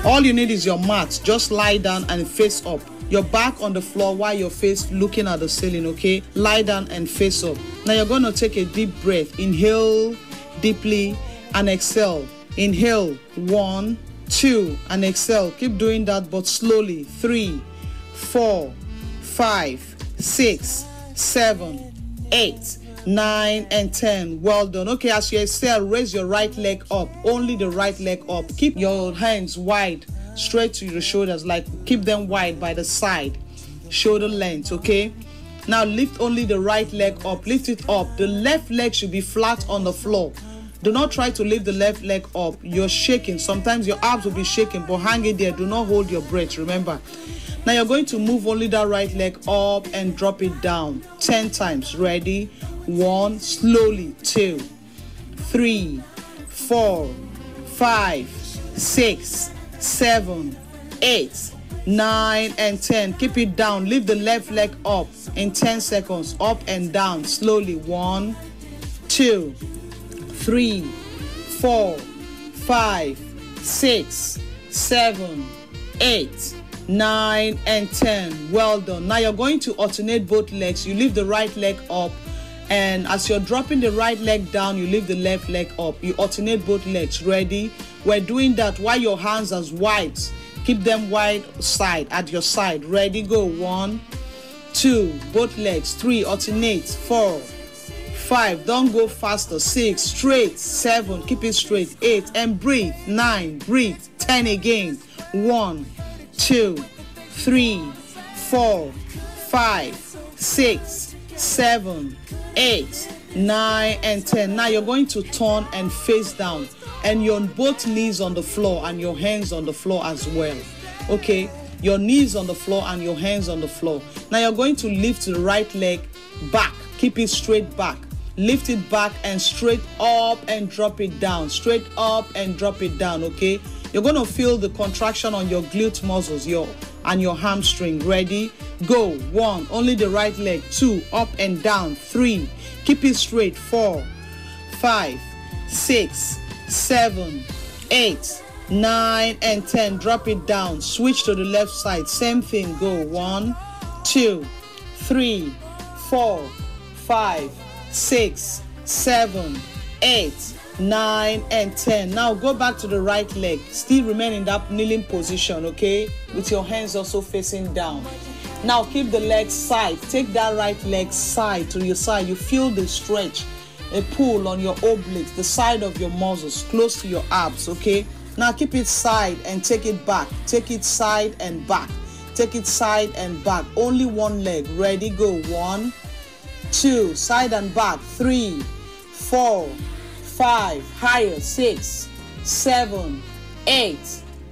All you need is your mat. Just lie down and face up. Your back on the floor while your face looking at the ceiling, okay? Lie down and face up. Now you're going to take a deep breath. Inhale deeply and exhale. Inhale, 1, 2, and exhale. Keep doing that, but slowly. 3, 4, 5, 6, 7, 8, 9, and 10. Well done. Okay, as you exhale, raise your right leg up. Only the right leg up. Keep your hands wide, straight to your shoulders. Like, keep them wide by the side. Shoulder length, okay? Now lift only the right leg up. Lift it up. The left leg should be flat on the floor. Do not try to lift the left leg up. You're shaking. Sometimes your abs will be shaking, but hang it there. Do not hold your breath, remember. Now you're going to move only that right leg up and drop it down 10 times. Ready? 1, slowly. 2, 3, 4, 5, 6, 7, 8, 9, and 10. Keep it down. Lift the left leg up in 10 seconds. Up and down slowly. 1, 2, 3, 4, 5, 6, 7, 8, 9, and 10. Well done. Now you're going to alternate both legs. You lift the right leg up, and as you're dropping the right leg down, you lift the left leg up. You alternate both legs. Ready? We're doing that while your hands are wide. Keep them wide side at your side. Ready? Go. 1, 2, both legs. 3, alternate. 4, 5, don't go faster. 6, straight. 7, keep it straight. 8, and breathe. 9, breathe. 10 again. 1, 2, 3, 4, 5, 6, 7, 8, 9, and 10. Now you're going to turn and face down, and your both knees on the floor and your hands on the floor as well. Okay, your knees on the floor and your hands on the floor. Now you're going to lift the right leg back. Keep it straight back. Lift it back and straight up and drop it down. Straight up and drop it down, okay? You're going to feel the contraction on your glute muscles and your hamstring. Ready? Go. 1, only the right leg. 2, up and down. 3, keep it straight. 4, 5, 6, 7, 8, 9, and 10. Drop it down. Switch to the left side. Same thing. Go. 1, 2, 3, 4, 5, 6, 7, 8, 9, and 10. Now go back to the right leg. Still remain in that kneeling position, okay? With your hands also facing down. Now keep the leg side. Take that right leg side to your side. You feel the stretch, a pull on your obliques, the side of your muscles, close to your abs, okay? Now keep it side and take it back. Take it side and back. Take it side and back. Only one leg. Ready? Go. 1, 2, side and back. 3, 4, 5, higher. 6, 7, 8,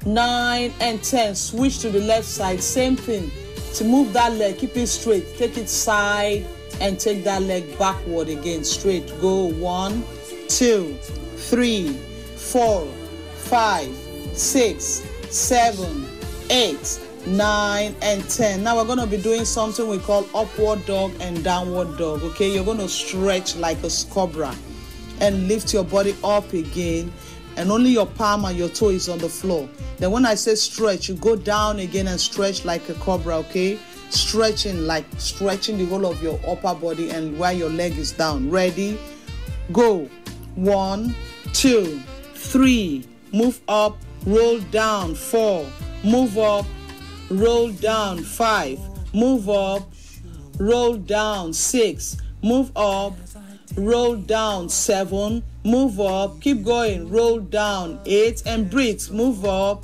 9, and 10. Switch to the left side. Same thing. To move that leg, keep it straight. Take it side and take that leg backward again. Straight. Go. 1, 2, 3, 4, 5, 6, 7, 8, 9, and 10. Now we're going to be doing something we call upward dog and downward dog. Okay, you're going to stretch like a cobra and lift your body up again, and only your palm and your toe is on the floor. Then when I say stretch, you go down again and stretch like a cobra. Okay, stretching like stretching the whole of your upper body and while your leg is down. Ready? Go. 1, 2, 3, move up, roll down. 4, move up, roll down. 5, move up, roll down. 6, move up, roll down. 7, move up, keep going, roll down. 8, and breathe, move up,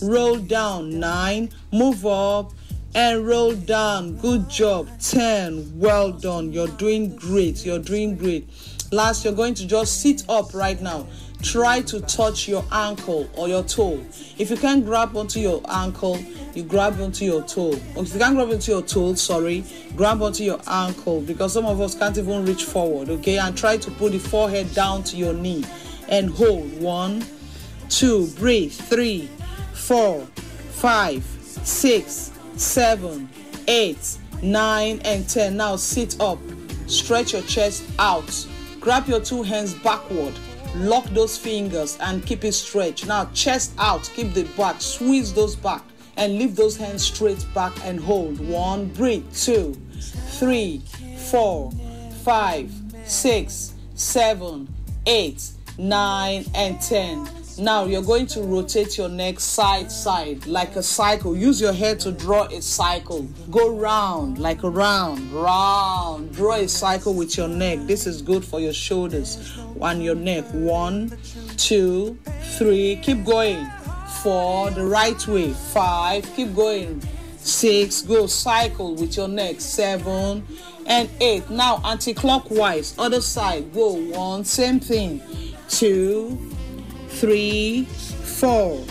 roll down. 9, move up and roll down. Good job. 10, well done. You're doing great. You're doing great. Last, you're going to just sit up right now. Try to touch your ankle or your toe. If you can't grab onto your ankle, you grab onto your toe. Or if you can't grab onto your toe, grab onto your ankle, because some of us can't even reach forward, okay? And try to put the forehead down to your knee and hold. 1, 2, breathe. 3, 4, 5, 6, 7, 8, 9, and 10. Now sit up. Stretch your chest out. Grab your two hands backward. Lock those fingers and keep it stretched. Now chest out, keep the back, squeeze those back and lift those hands straight back and hold. 1, breathe. 2, 3, 4, 5, 6, 7, 8, 9, and 10. Now you're going to rotate your neck side like a cycle. Use your head to draw a cycle. Go round like a round. Draw a cycle with your neck. This is good for your shoulders and your neck. 1, 2, 3. Keep going. 4, the right way. 5, keep going. 6, go cycle with your neck. 7 and 8. Now anti-clockwise, other side. Go 1, same thing. 2, 3, 4,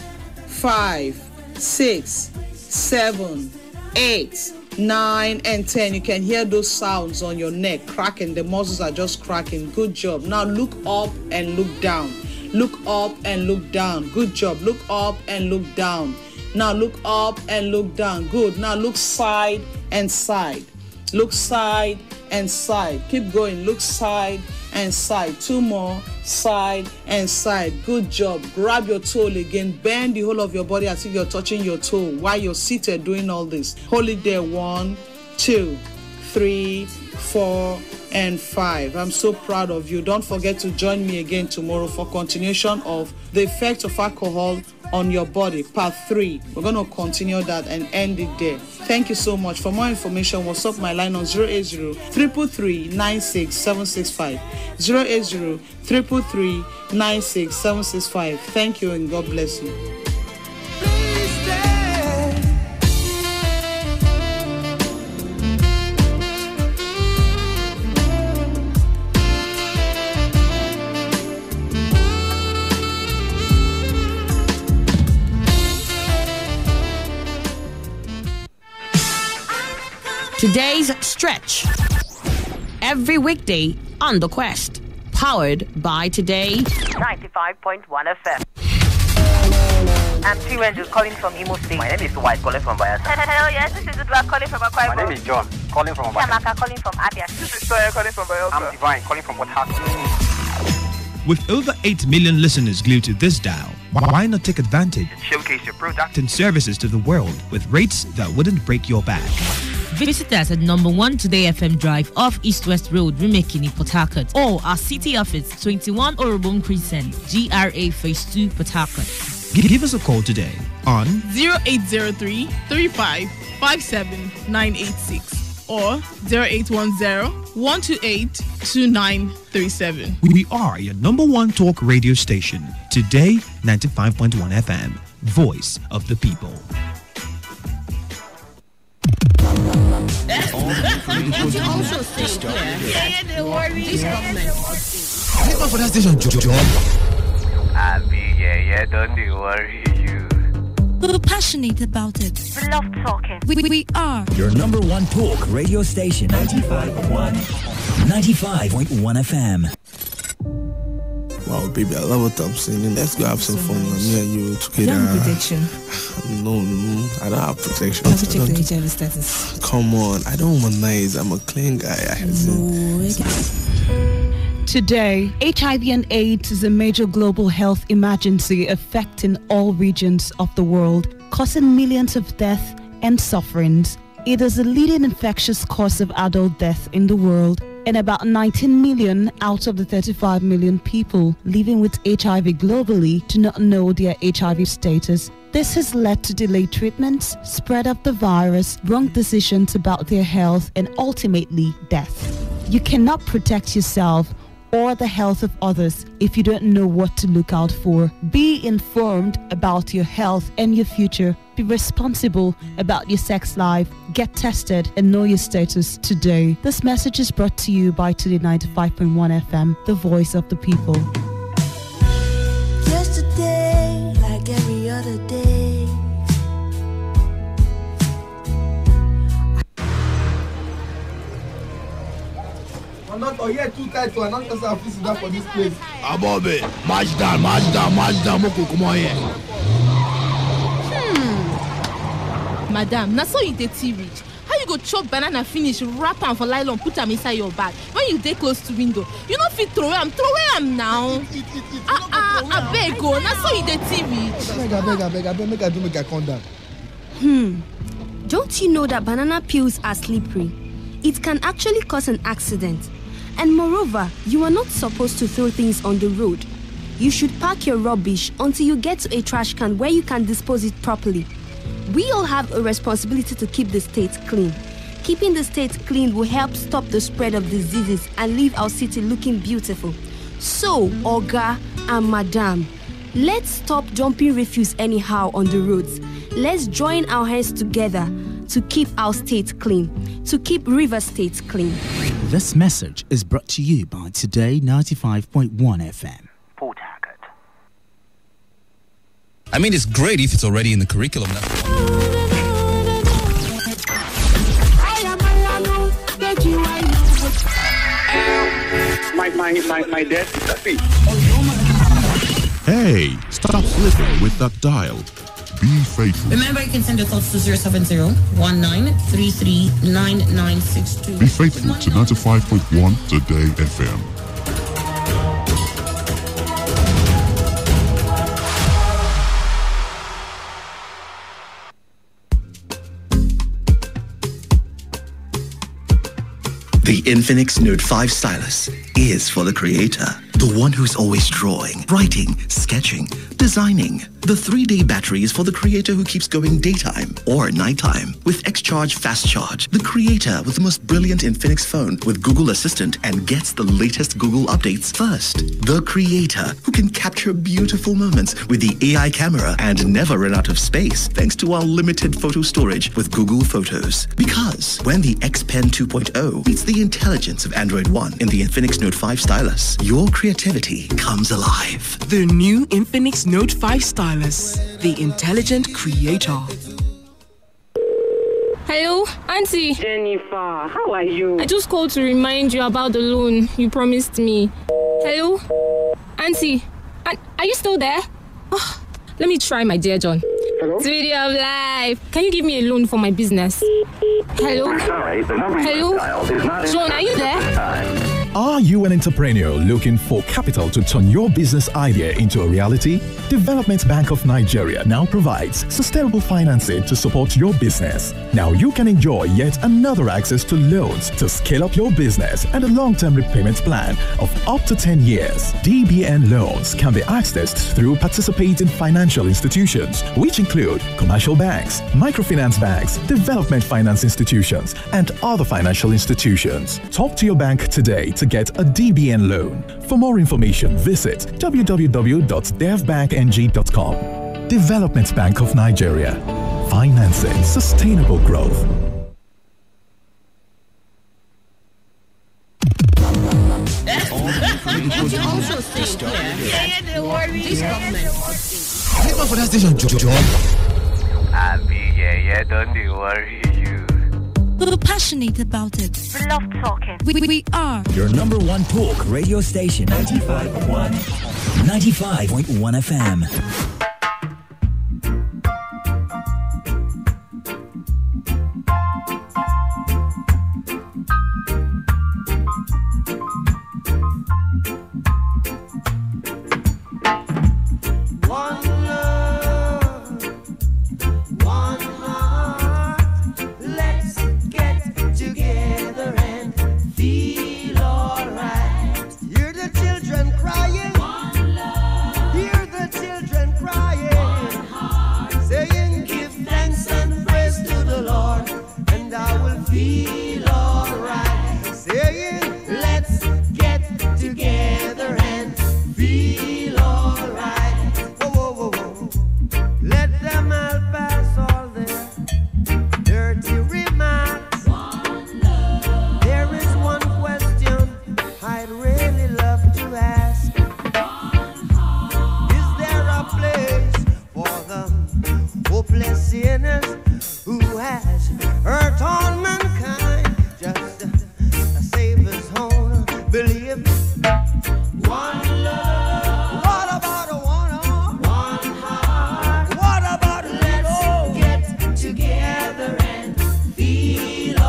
5, 6, 7, 8, 9, and 10. You can hear those sounds on your neck cracking. The muscles are just cracking. Good job. Now look up and look down. Look up and look down. Good job. Look up and look down. Now look up and look down. Good. Now look side and side. Look side and side. Keep going. Look side and side. 2 more. Side and side. Good job. Grab your toe again. Bend the whole of your body as if you're touching your toe while you're seated doing all this. Hold it there. 1, 2, 3, 4, and 5. I'm so proud of you. Don't forget to join me again tomorrow for continuation of the effect of alcohol on your body, part 3. We're going to continue that and end it there. Thank you so much. For more information, WhatsApp my line on 080-333-96765. 080-333-96765. Thank you and God bless you. Today's Stretch. Every weekday on The Quest. Powered by Today95.1 FM. I'm T. Angel calling from Imo State. My name is White calling from Bayelsa. Hello, yes, this is Udwa calling from Akwa. My name is John calling from Bayelsa. Shamaka calling from Abia. This is Soya calling from Bayelsa. I'm Divine calling from Port Harcourt. With over 8 million listeners glued to this dial, why not take advantage and showcase your product and services to the world with rates that wouldn't break your back? Visit us at number 1 Today FM Drive off East West Road, Rumekini, Port Harcourt, or our city office, 21 Orobon Crescent, GRA Phase 2, Port Harcourt. Give us a call today on 0803 35 57 986 or 0810 128 2937. We are your number 1 talk radio station, Today 95.1 FM, voice of the people. Would you also say don't worry. This government. For that station, John. Yeah, don't worry you. We're passionate about it. We love talking. We are your number 1 talk radio station, 95.1 FM. Wow, baby, I love what I'm singing. Let's go have some fun. Me and you together. You have protection. No, I don't have protection. Have to check the HIV status. Come on, I don't womanize. I'm a clean guy. Today, HIV and AIDS is a major global health emergency affecting all regions of the world, causing millions of deaths and sufferings. It is the leading infectious cause of adult death in the world, and about 19 million out of the 35 million people living with HIV globally do not know their HIV status. This has led to delayed treatments, spread of the virus, wrong decisions about their health, and ultimately death. You cannot protect yourself or the health of others if you don't know what to look out for. Be informed about your health and your future. Be responsible about your sex life. Get tested and know your status today. This message is brought to you by Today95.1 FM, the voice of the people. Yesterday, like every other day. Not here too tight to announce yourself visitor for this place. Abobe, march down, Moko, come on here. Madam, now so you the tea rich. How you go chop banana finish, wrap am for nylon, put am inside your bag. When you dey close to window, you no fit throw am now. Abeg go, na so you dey TV. Abeg, make I calm down. Don't you know that banana peels are slippery? It can actually cause an accident. And moreover, you are not supposed to throw things on the road. You should pack your rubbish until you get to a trash can where you can dispose it properly. We all have a responsibility to keep the state clean. Keeping the state clean will help stop the spread of diseases and leave our city looking beautiful. So, Oga and Madam, let's stop dumping refuse anyhow on the roads. Let's join our hands together to keep our state clean, to keep River State clean. This message is brought to you by Today95.1 FM. Port Harcourt. I mean, it's great if it's already in the curriculum. My dad is happy. Hey, stop flipping with that dial. Be faithful. Remember, you can send your thoughts to 070-1933-9962. Be faithful to 95.1 Today FM. The Infinix Note 5 stylus is for the creator. The one who's always drawing, writing, sketching, designing. The 3-day battery is for the creator who keeps going daytime or nighttime. With X-Charge Fast Charge, the creator with the most brilliant Infinix phone with Google Assistant and gets the latest Google updates first. The creator who can capture beautiful moments with the AI camera and never run out of space thanks to our limited photo storage with Google Photos. Because when the X Pen 2.0 meets the intelligence of Android One in the Infinix Note 5 stylus, your creativity comes alive. The new Infinix Note 5 stylus, the intelligent creator. Hello, Auntie. Jennifer, how are you? I just called to remind you about the loan you promised me. Hello, Auntie. Are you still there? Oh, let me try, my dear John. Hello? Video of life. Can you give me a loan for my business? Hello? Sorry, the number Hello? John, are you there? Are you an entrepreneur looking for capital to turn your business idea into a reality? Development Bank of Nigeria now provides sustainable financing to support your business. Now you can enjoy yet another access to loans to scale up your business and a long-term repayment plan of up to 10 years. DBN loans can be accessed through participating financial institutions, which include commercial banks, microfinance banks, development finance institutions, and other financial institutions. Talk to your bank today to get a DBN loan. For more information, visit www.devbankng.com. Development Bank of Nigeria. Financing sustainable growth. For that station, John. Don't worry you. We're passionate about it. We love talking. We are your number one talk radio station. 95.1 FM. Let's get together and feel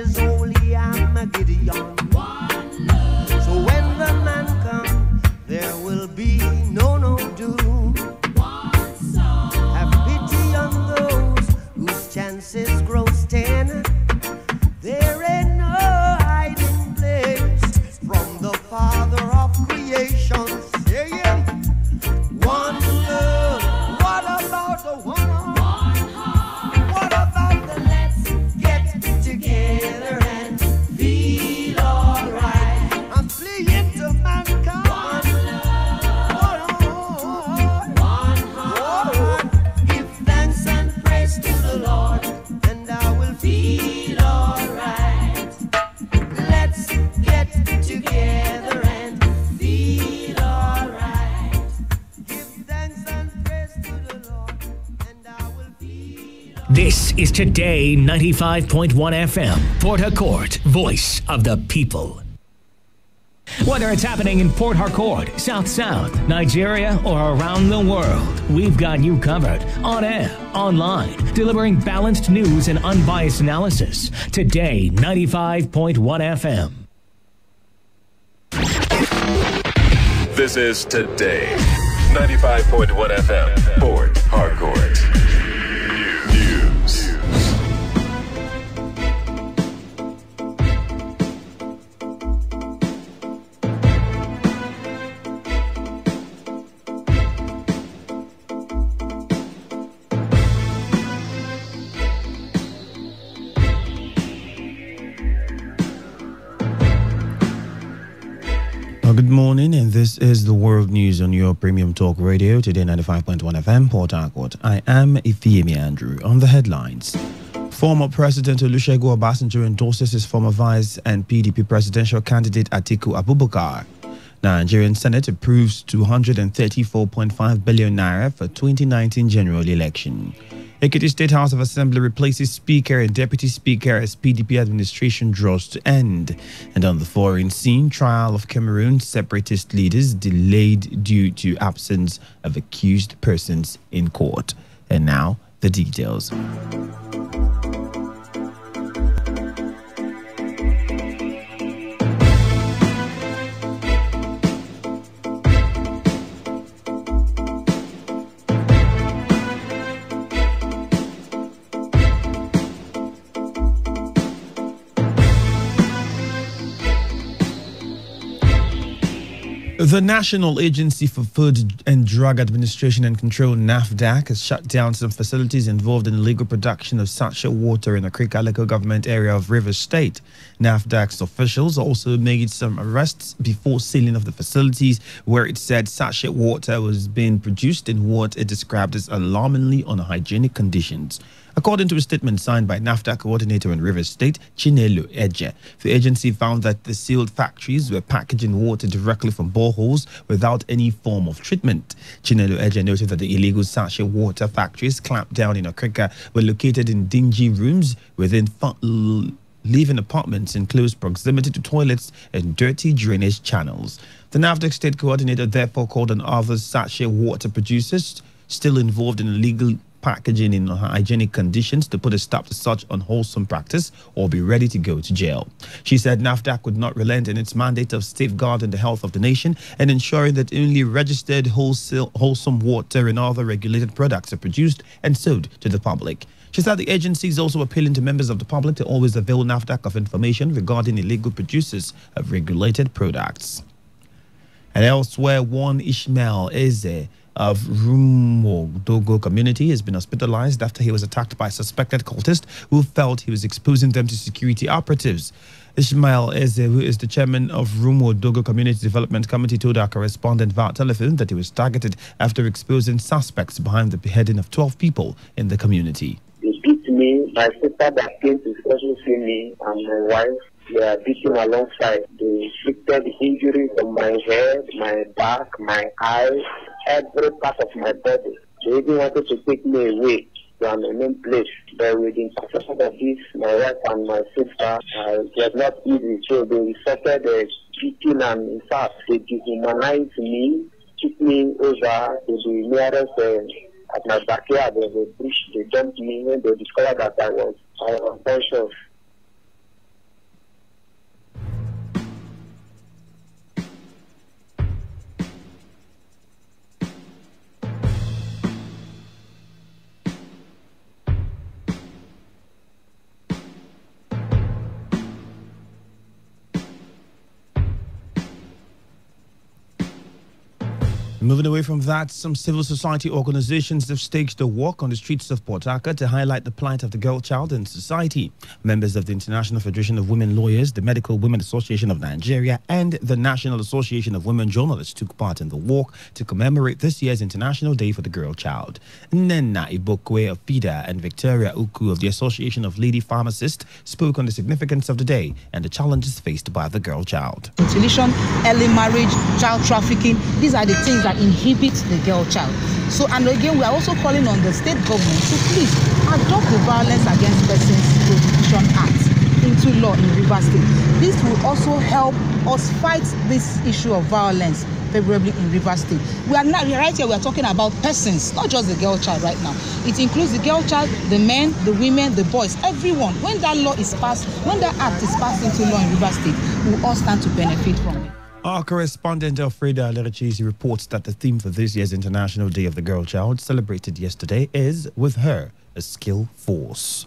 is holy Armageddon. So when the man comes, there will be no doom. Have pity on those whose chances grow thin. There ain't no hiding place from the Father of creation. Say it. One love. What about the one heart? What about the let's get together and feel alright? I'm pleading to mankind. One heart. Give thanks and praise to the Lord, and I will feel alright. Let's get together and feel alright. Give thanks and praise to the Lord, and I will feel. This is Today 95.1 FM, Port Harcourt, voice of the people. Whether it's happening in Port Harcourt, South South, Nigeria, or around the world, we've got you covered on air, online, delivering balanced news and unbiased analysis. Today 95.1 FM. This is Today 95.1 FM, Port Harcourt. News. Good morning, and this is the world news on your premium talk radio, Today 95.1 FM, Port Harcourt. I am Ifeemi Andrew. On the headlines, former President Olusegun Obasanjo endorses his former vice and PDP presidential candidate Atiku Abubakar. Nigerian Senate approves 234.5 billion naira for 2019 general election. Ekiti State House of Assembly replaces Speaker and Deputy Speaker as PDP administration draws to end. And on the foreign scene, trial of Cameroon separatist leaders delayed due to absence of accused persons in court. And now, the details. The National Agency for Food and Drug Administration and Control, NAFDAC, has shut down some facilities involved in illegal production of sachet water in the Krika local government area of Rivers State. NAFDAC's officials also made some arrests before sealing of the facilities, where it said sachet water was being produced in what it described as alarmingly unhygienic conditions. According to a statement signed by NAFDAC coordinator in Rivers State, Chinelo Eje, the agency found that the sealed factories were packaging water directly from boreholes without any form of treatment. Chinelo Eje noted that the illegal sachet water factories clamped down in Okrika were located in dingy rooms within living apartments in close proximity to toilets and dirty drainage channels. The NAFDAC state coordinator therefore called on other sachet water producers still involved in illegal packaging in unhygienic conditions to put a stop to such unwholesome practice or be ready to go to jail. She said NAFDAC would not relent in its mandate of safeguarding the health of the nation and ensuring that only registered wholesome water and other regulated products are produced and sold to the public. She said the agency is also appealing to members of the public to always avail NAFDAC of information regarding illegal producers of regulated products. And elsewhere, one Ishmael Eze of Rumo Dogo community has been hospitalized after he was attacked by a suspected cultist who felt he was exposing them to security operatives. Ishmael Eze, who is the chairman of Rumo Dogo Community Development Committee, told our correspondent via telephone that he was targeted after exposing suspects behind the beheading of 12 people in the community. They beat me, my sister that came to special see me, and my wife. They are beating alongside. They inflicted injuries on my head, my back, my eyes, every part of my body. They even wanted to take me away to an unknown place. But with the intercession of this, my wife and my sister, it was not easy. So they resorted the beating, and in fact, they dehumanized me, took me over to the nearest, at my backyard. There was a bush. They dumped me when they discovered that I was unconscious. Moving away from that, some civil society organizations have staged a walk on the streets of Port Harcourt to highlight the plight of the girl child in society. Members of the International Federation of Women Lawyers, the Medical Women Association of Nigeria, and the National Association of Women Journalists took part in the walk to commemorate this year's International Day for the Girl Child. Nena Ibokwe of PIDA and Victoria Uku of the Association of Lady Pharmacists spoke on the significance of the day and the challenges faced by the girl child. Mutilation, early marriage, child trafficking, these are the things that inhibit the girl child. So, and again, we are also calling on the state government to please adopt the Violence Against Persons Prohibition Act into law in Rivers State. This will also help us fight this issue of violence favorably in Rivers State. We are right here, we are talking about persons, not just the girl child right now. It includes the girl child, the men, the women, the boys, everyone. When that law is passed, when that act is passed into law in Rivers State, we will all stand to benefit from it. Our correspondent Alfreda Lerachisi reports that the theme for this year's International Day of the Girl Child, celebrated yesterday, is With Her, a Skill Force.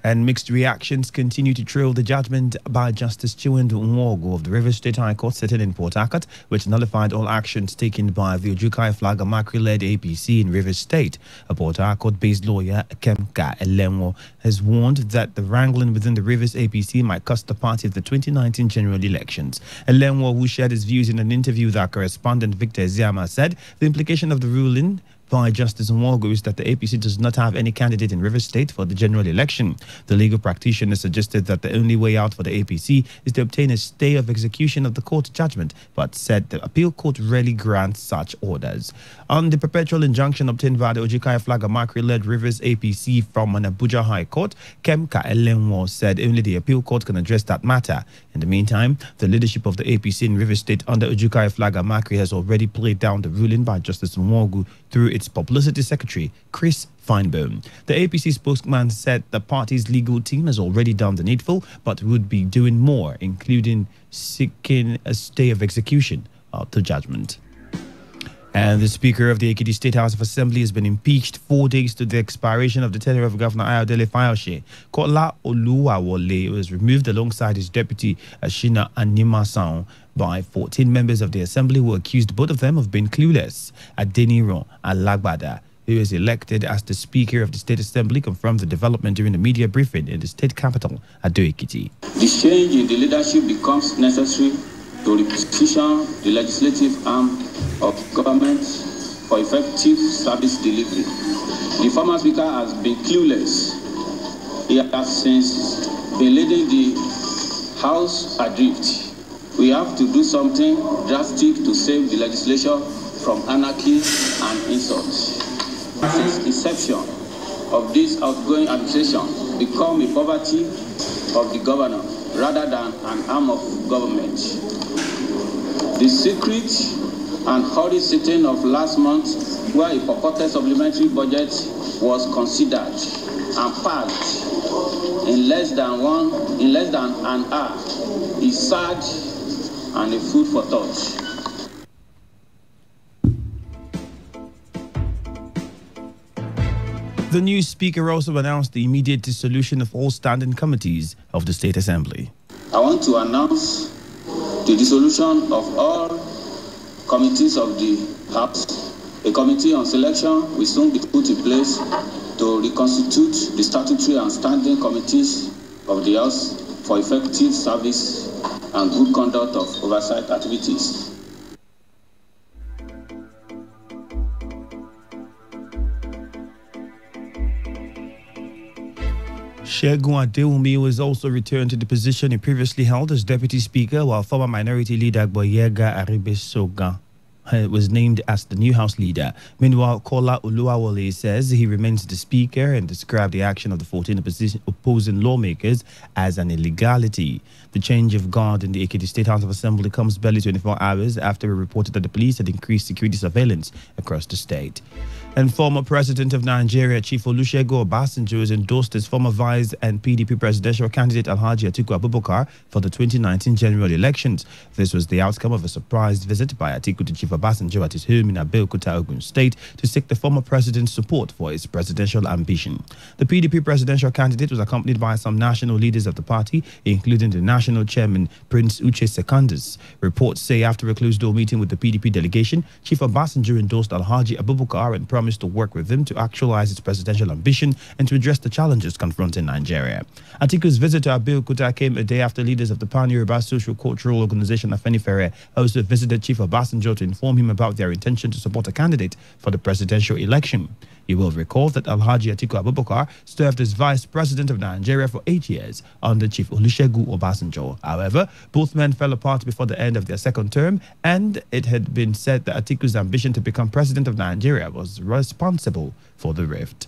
And mixed reactions continue to trail the judgment by Justice Chiwendu Nwogu of the Rivers State High Court sitting in Port Harcourt, which nullified all actions taken by the Ojukai Flag Amakri-led APC in Rivers State. A Port Harcourt-based lawyer, Kemka Elenwo, has warned that the wrangling within the Rivers APC might cost the party of the 2019 general elections. Elenwo, who shared his views in an interview with our correspondent Victor Ziama, said the implication of the ruling by Justice Nwogu is that the APC does not have any candidate in Rivers State for the general election. The legal practitioner suggested that the only way out for the APC is to obtain a stay of execution of the court judgment, but said the appeal court rarely grants such orders. On the perpetual injunction obtained by the Ojukai Flag Amakri-led Rivers APC from an Abuja High Court, Kemka Elenwo said only the appeal court can address that matter. In the meantime, the leadership of the APC in Rivers State under Ojukai Flag Amakri has already played down the ruling by Justice Nwogu through its publicity secretary, Chris Feinbaum. The APC spokesman said the party's legal team has already done the needful, but would be doing more, including seeking a stay of execution of the judgment. And the Speaker of the Ekiti State House of Assembly has been impeached 4 days to the expiration of the tenure of Governor Ayodele Fayose. Kola Oluwawole was removed alongside his deputy, Ashina Animasan, by 14 members of the Assembly who accused both of them of being clueless. Adeniran Alagbada, who is elected as the Speaker of the State Assembly, confirmed the development during the media briefing in the state capital, Ado-Ekiti. The change in the leadership becomes necessary to reposition the legislative arm of government for effective service delivery. The former Speaker has been clueless. He has since been leading the House adrift. We have to do something drastic to save the legislation from anarchy and insult. Since inception of this outgoing administration become a poverty of the governor rather than an arm of government. The secret and hurried sitting of last month, where a purported supplementary budget was considered and passed in less than an hour, is sad and a food for thought. The new Speaker also announced the immediate dissolution of all standing committees of the State Assembly. I want to announce the dissolution of all committees of the House. A committee on selection will soon be put in place to reconstitute the statutory and standing committees of the House for effective service and good conduct of oversight activities. Shegun Adewumi was also returned to the position he previously held as Deputy Speaker, while former Minority Leader Boyega Aribesoga was named as the new House Leader. Meanwhile, Kola Oluwawole says he remains the Speaker and described the action of the 14 opposing lawmakers as an illegality. The change of guard in the Ekiti State House of Assembly comes barely 24 hours after it reported that the police had increased security surveillance across the state. And former President of Nigeria, Chief Olusegun Obasanjo, has endorsed his former vice and PDP presidential candidate Alhaji Atiku Abubakar for the 2019 general elections. This was the outcome of a surprise visit by Atiku to Chief Obasanjo at his home in Abeokuta, Ogun State, to seek the former president's support for his presidential ambition. The PDP presidential candidate was accompanied by some national leaders of the party, including the national chairman, Prince Uche Secondus. Reports say after a closed-door meeting with the PDP delegation, Chief Obasanjo endorsed Alhaji Abubakar and promised to work with him to actualize its presidential ambition and to address the challenges confronting Nigeria. Atiku's visit to Abeokuta came a day after leaders of the Pan-Yoruba Social Cultural Organization Afenifere also visited Chief Obasanjo to inform him about their intention to support a candidate for the presidential election. You will recall that Alhaji Atiku Abubakar served as Vice President of Nigeria for 8 years under Chief Olusegun Obasanjo. However, both men fell apart before the end of their second term, and it had been said that Atiku's ambition to become President of Nigeria was responsible for the rift.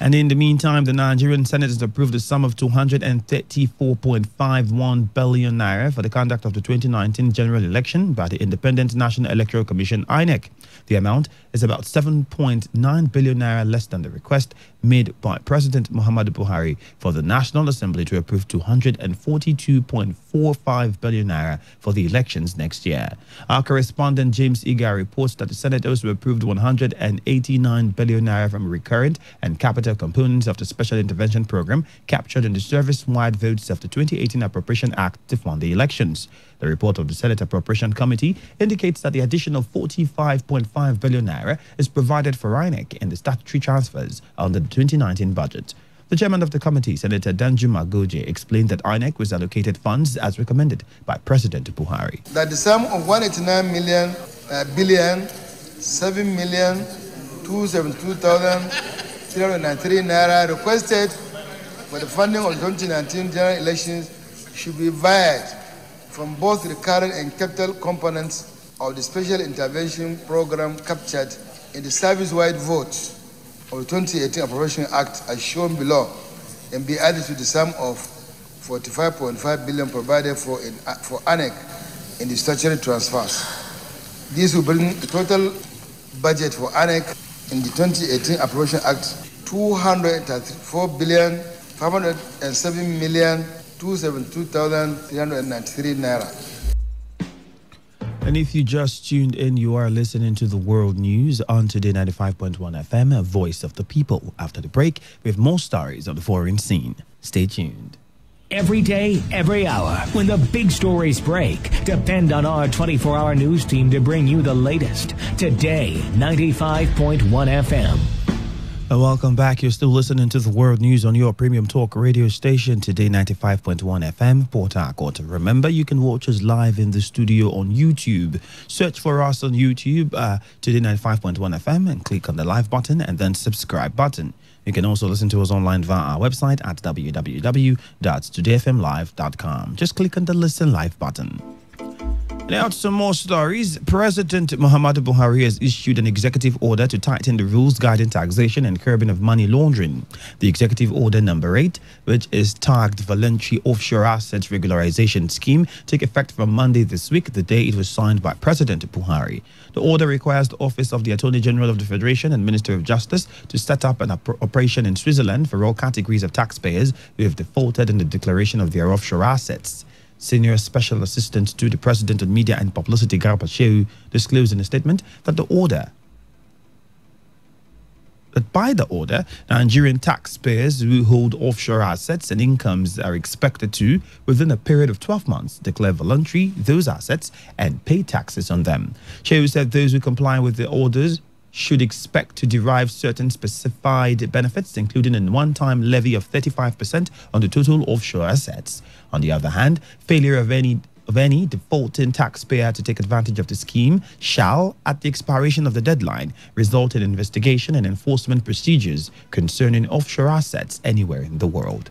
And in the meantime, the Nigerian Senate has approved a sum of 234.51 billion naira for the conduct of the 2019 general election by the Independent National Electoral Commission, INEC. The amount is about 7.9 billion naira less than the request made by President Muhammadu Buhari for the National Assembly to approve 242.45 billion naira for the elections next year. Our correspondent James Igar reports that the Senate also approved 189 billion naira from recurrent and capital components of the Special Intervention Program captured in the service-wide votes of the 2018 Appropriation Act to fund the elections. The report of the Senate Appropriation Committee indicates that the additional 45.5 billion naira is provided for INEC in the statutory transfers under the 2019 budget. The chairman of the committee, Senator Danju Magoje, explained that INEC was allocated funds as recommended by President Buhari. That the sum of 189 billion 7 million 272,393 naira requested for the funding of the 2019 general elections should be via from both recurrent and capital components of the Special Intervention Program captured in the service-wide vote of the 2018 Appropriation Act as shown below, and be added to the sum of 45.5 billion provided for ANEC in the statutory transfers. This will bring the total budget for ANEC in the 2018 Appropriation Act 234 billion 507 million 272,393 naira. And if you just tuned in, you are listening to the World News on Today 95.1 FM, a voice of the people. After the break, we have more stories on the foreign scene. Stay tuned. Every day, every hour, when the big stories break, depend on our 24-hour news team to bring you the latest. Today 95.1 FM. Welcome back. You're still listening to the World News on your premium talk radio station, Today 95.1 FM, Port Harcourt. Remember, you can watch us live in the studio on YouTube. Search for us on YouTube, Today 95.1 FM, and click on the live button and then subscribe button. You can also listen to us online via our website at www.todayfmlive.com. Just click on the Listen Live button. Now to some more stories. President Muhammadu Buhari has issued an executive order to tighten the rules guiding taxation and curbing of money laundering. The executive order number 8, which is tagged Voluntary Offshore Assets Regularization Scheme, took effect from Monday this week, the day it was signed by President Buhari. The order requires the Office of the Attorney General of the Federation and Minister of Justice to set up an operation in Switzerland for all categories of taxpayers who have defaulted in the declaration of their offshore assets. Senior Special Assistant to the President on Media and Publicity, Garba Shehu, disclosed in a statement that by the order, Nigerian taxpayers who hold offshore assets and incomes are expected to, within a period of 12 months, declare voluntary those assets and pay taxes on them. Shehu said those who comply with the orders should expect to derive certain specified benefits, including a one-time levy of 35% on the total offshore assets. On the other hand, failure of any defaulting taxpayer to take advantage of the scheme shall, at the expiration of the deadline, result in investigation and enforcement procedures concerning offshore assets anywhere in the world.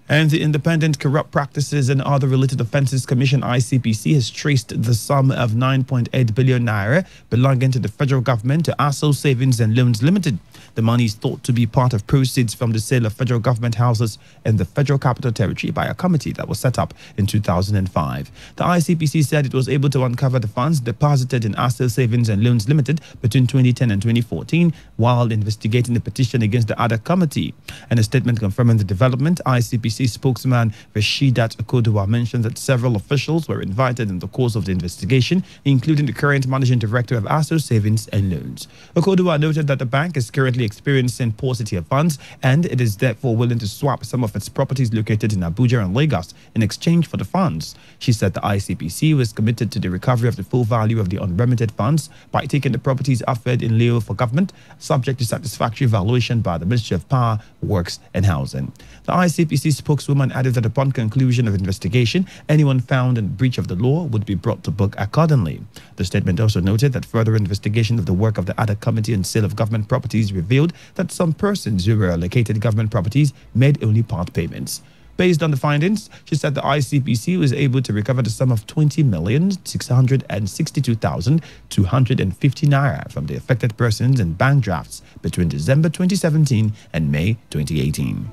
And the Independent Corrupt Practices and Other Related Offences Commission, ICPC, has traced the sum of 9.8 billion naira belonging to the federal government to ASO Savings and Loans Limited. The money is thought to be part of proceeds from the sale of federal government houses in the Federal Capital Territory by a committee that was set up in 2005. The ICPC said it was able to uncover the funds deposited in ASO Savings and Loans Limited between 2010 and 2014 while investigating the petition against the other committee. In a statement confirming the development, ICPC spokesman Rashidat Okoduwa mentioned that several officials were invited in the course of the investigation, including the current managing director of ASO Savings and Loans. Okoduwa noted that the bank is currently experiencing paucity of funds and it is therefore willing to swap some of its properties located in Abuja and Lagos in exchange for the funds. She said the ICPC was committed to the recovery of the full value of the unremitted funds by taking the properties offered in lieu for government, subject to satisfactory valuation by the Ministry of Power, Works and Housing. The ICPC spokeswoman added that upon conclusion of investigation, anyone found in breach of the law would be brought to book accordingly. The statement also noted that further investigation of the work of the other committee on sale of government properties revealed that some persons who were allocated government properties made only part payments. Based on the findings, she said the ICPC was able to recover the sum of 20,662,250 naira from the affected persons in bank drafts between December 2017 and May 2018.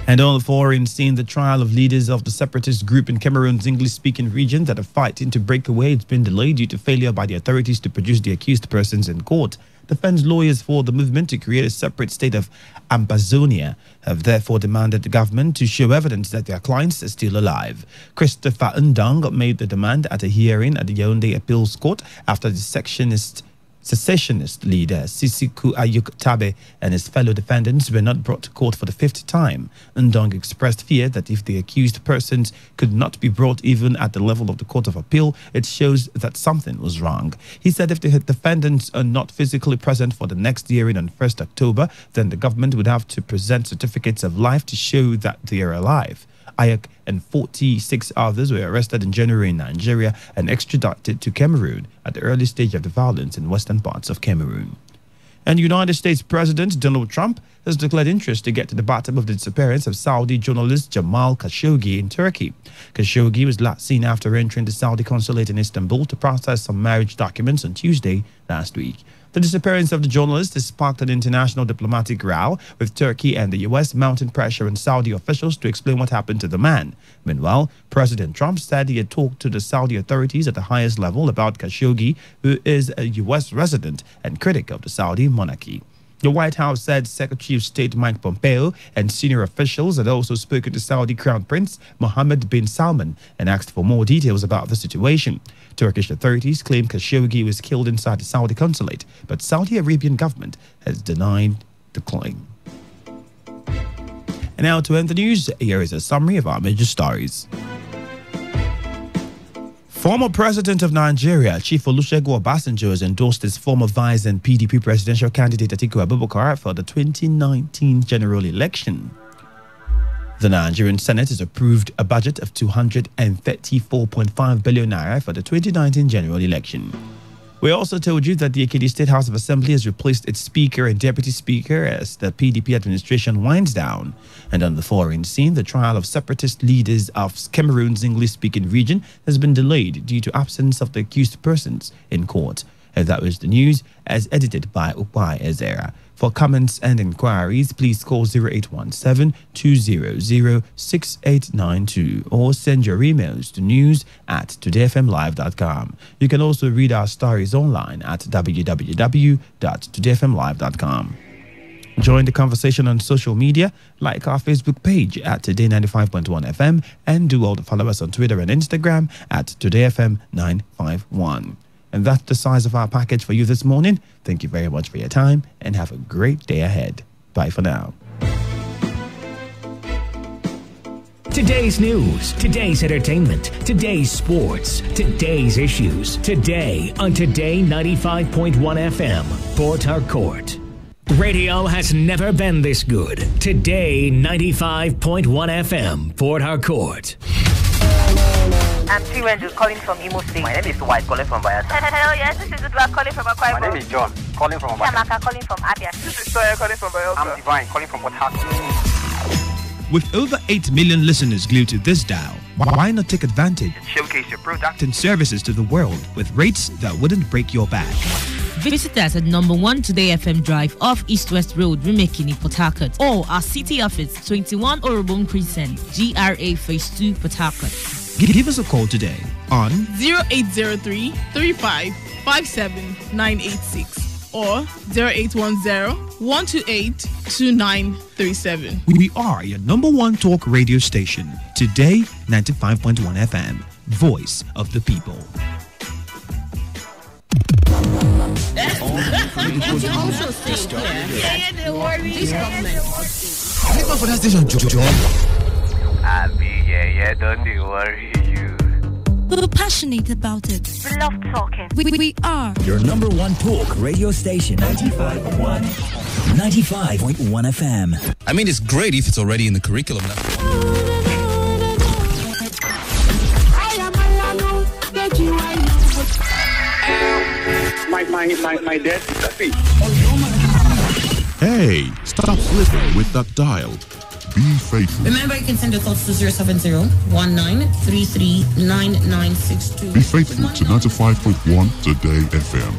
And on the foreign scene, the trial of leaders of the separatist group in Cameroon's English-speaking region that are fighting to break away has been delayed due to failure by the authorities to produce the accused persons in court. Defense lawyers for the movement to create a separate state of Ambazonia have therefore demanded the government to show evidence that their clients are still alive. Christopher Ndong made the demand at a hearing at the Yaoundé Appeals Court after the secessionist leader Sisiku Ayuk Tabe and his fellow defendants were not brought to court for the fifth time. Ndong expressed fear that if the accused persons could not be brought even at the level of the Court of Appeal, it shows that something was wrong. He said if the defendants are not physically present for the next hearing on 1st October, then the government would have to present certificates of life to show that they are alive. Ayuk and 46 others were arrested in January in Nigeria and extradited to Cameroon at the early stage of the violence in western parts of Cameroon. And United States President Donald Trump has declared interest to get to the bottom of the disappearance of Saudi journalist Jamal Khashoggi in Turkey. Khashoggi was last seen after entering the Saudi consulate in Istanbul to process some marriage documents on Tuesday last week. The disappearance of the journalist has sparked an international diplomatic row, with Turkey and the U.S. mounting pressure on Saudi officials to explain what happened to the man. Meanwhile, President Trump said he had talked to the Saudi authorities at the highest level about Khashoggi, who is a U.S. resident and critic of the Saudi monarchy. The White House said Secretary of State Mike Pompeo and senior officials had also spoken to Saudi Crown Prince Mohammed bin Salman and asked for more details about the situation. Turkish authorities claim Khashoggi was killed inside the Saudi consulate, but Saudi Arabian government has denied the claim. And now to end the news, here is a summary of our major stories. Former President of Nigeria, Chief Olusegun Obasanjo, has endorsed his former vice and PDP presidential candidate Atiku Abubakar for the 2019 general election. The Nigerian Senate has approved a budget of 234.5 billion naira for the 2019 general election. We also told you that the Ekiti State House of Assembly has replaced its Speaker and Deputy Speaker as the PDP administration winds down. And on the foreign scene, the trial of separatist leaders of Cameroon's English-speaking region has been delayed due to absence of the accused persons in court. And that was the news, as edited by Upai Ezera. For comments and inquiries, please call 0817-200-6892 or send your emails to news@todayfmlive.com. You can also read our stories online at www.todayfmlive.com. Join the conversation on social media, like our Facebook page at Today95.1fm, and do all the follow us on Twitter and Instagram at TodayFM951. And that's the size of our package for you this morning. Thank you very much for your time and have a great day ahead. Bye for now. Today's news, today's entertainment, today's sports, today's issues. Today on Today 95.1 FM, Port Harcourt. Radio has never been this good. Today 95.1 FM, Port Harcourt. I'm T-Ranger calling from Imo State. My name is White, calling from Bayelsa. Hello, yes, this is Udwa calling from Akwa Ibom. My name is John, calling from Bayelsa. Yamaka calling from Abia. This is Toya calling from Bayelsa. I'm Divine, calling from Port Harcourt. With over 8 million listeners glued to this dial, why not take advantage and showcase your product and services to the world with rates that wouldn't break your back? Visit us at number 1 Today FM Drive off East West Road, Rumekini, Port Harcourt, or our city office, 21 Orobon Crescent, GRA Phase 2, Port Harcourt. Give us a call today on 0803 35 57 986 or 0810 128 2937. We are your number one talk radio station. Today, 95.1 FM, voice of the people. Also saying don't worry. This government. For that station, don't worry you. We're passionate about it. We love talking. We are your number one talk radio station, 95.1 FM. I mean, it's great if it's already in the curriculum. My dad is happy. Hey, stop slipping with that dial. Be faithful. Remember, you can send your thoughts to 070-1933-9962. Be faithful to 95.1 Today FM.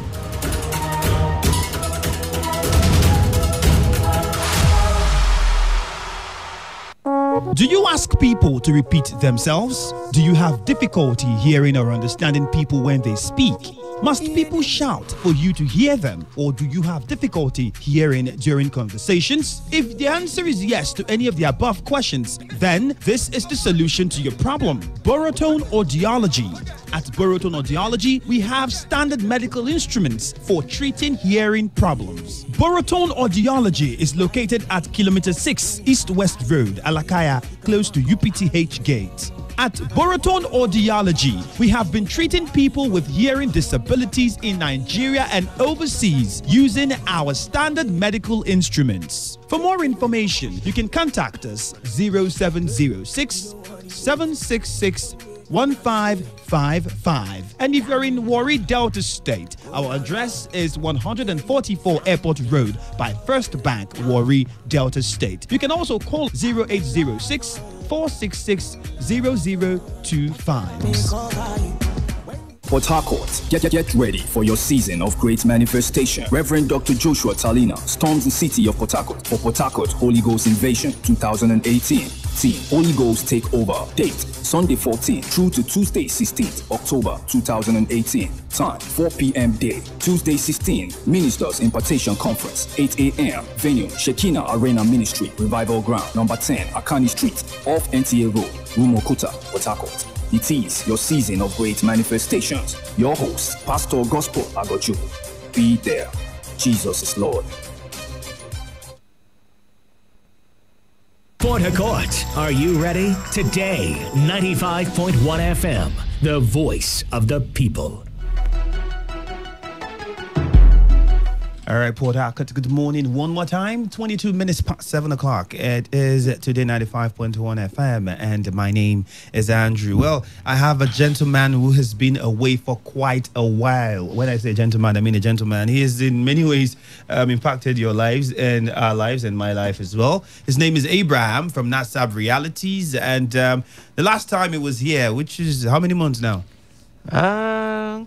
Do you ask people to repeat themselves? Do you have difficulty hearing or understanding people when they speak? Must people shout for you to hear them, or do you have difficulty hearing during conversations? If the answer is yes to any of the above questions, then this is the solution to your problem. Borotone Audiology. At Borotone Audiology, we have standard medical instruments for treating hearing problems. Borotone Audiology is located at Kilometer 6 East West Road, Alakaya, close to UPTH Gate. At Borotone Audiology, we have been treating people with hearing disabilities in Nigeria and overseas using our standard medical instruments. For more information, you can contact us 0706 766 1555. And if you're in Warri, Delta State, our address is 144 Airport Road by First Bank, Warri, Delta State. You can also call 0806 466 0025. Port Harcourt, get ready for your season of great manifestation. Reverend Dr. Joshua Talina storms the city of Port Harcourt for Port Harcourt Holy Ghost Invasion 2018. Team Holy Ghost Take Over. Date Sunday 14th through to Tuesday 16th October 2018. Time 4 p.m. day. Tuesday 16 Ministers Impartation Conference 8 a.m. Venue Shekinah Arena Ministry Revival Ground number 10 Akani Street off NTA Road, Rumokuta, Port Harcourt. It is your season of great manifestations. Your host, Pastor Gospel Agochu. Be there. Jesus is Lord. Port Harcourt, are you ready? Today, 95.1 FM, the voice of the people. All right, Port Harcourt, good morning. One more time, 22 minutes past 7 o'clock. It is Today 95.1 FM, and my name is Andrew. Well, I have a gentleman who has been away for quite a while. When I say gentleman, I mean a gentleman. He has in many ways impacted your lives and our lives and my life as well. His name is Abraham from NASAB Realities, and the last time he was here, which is how many months now?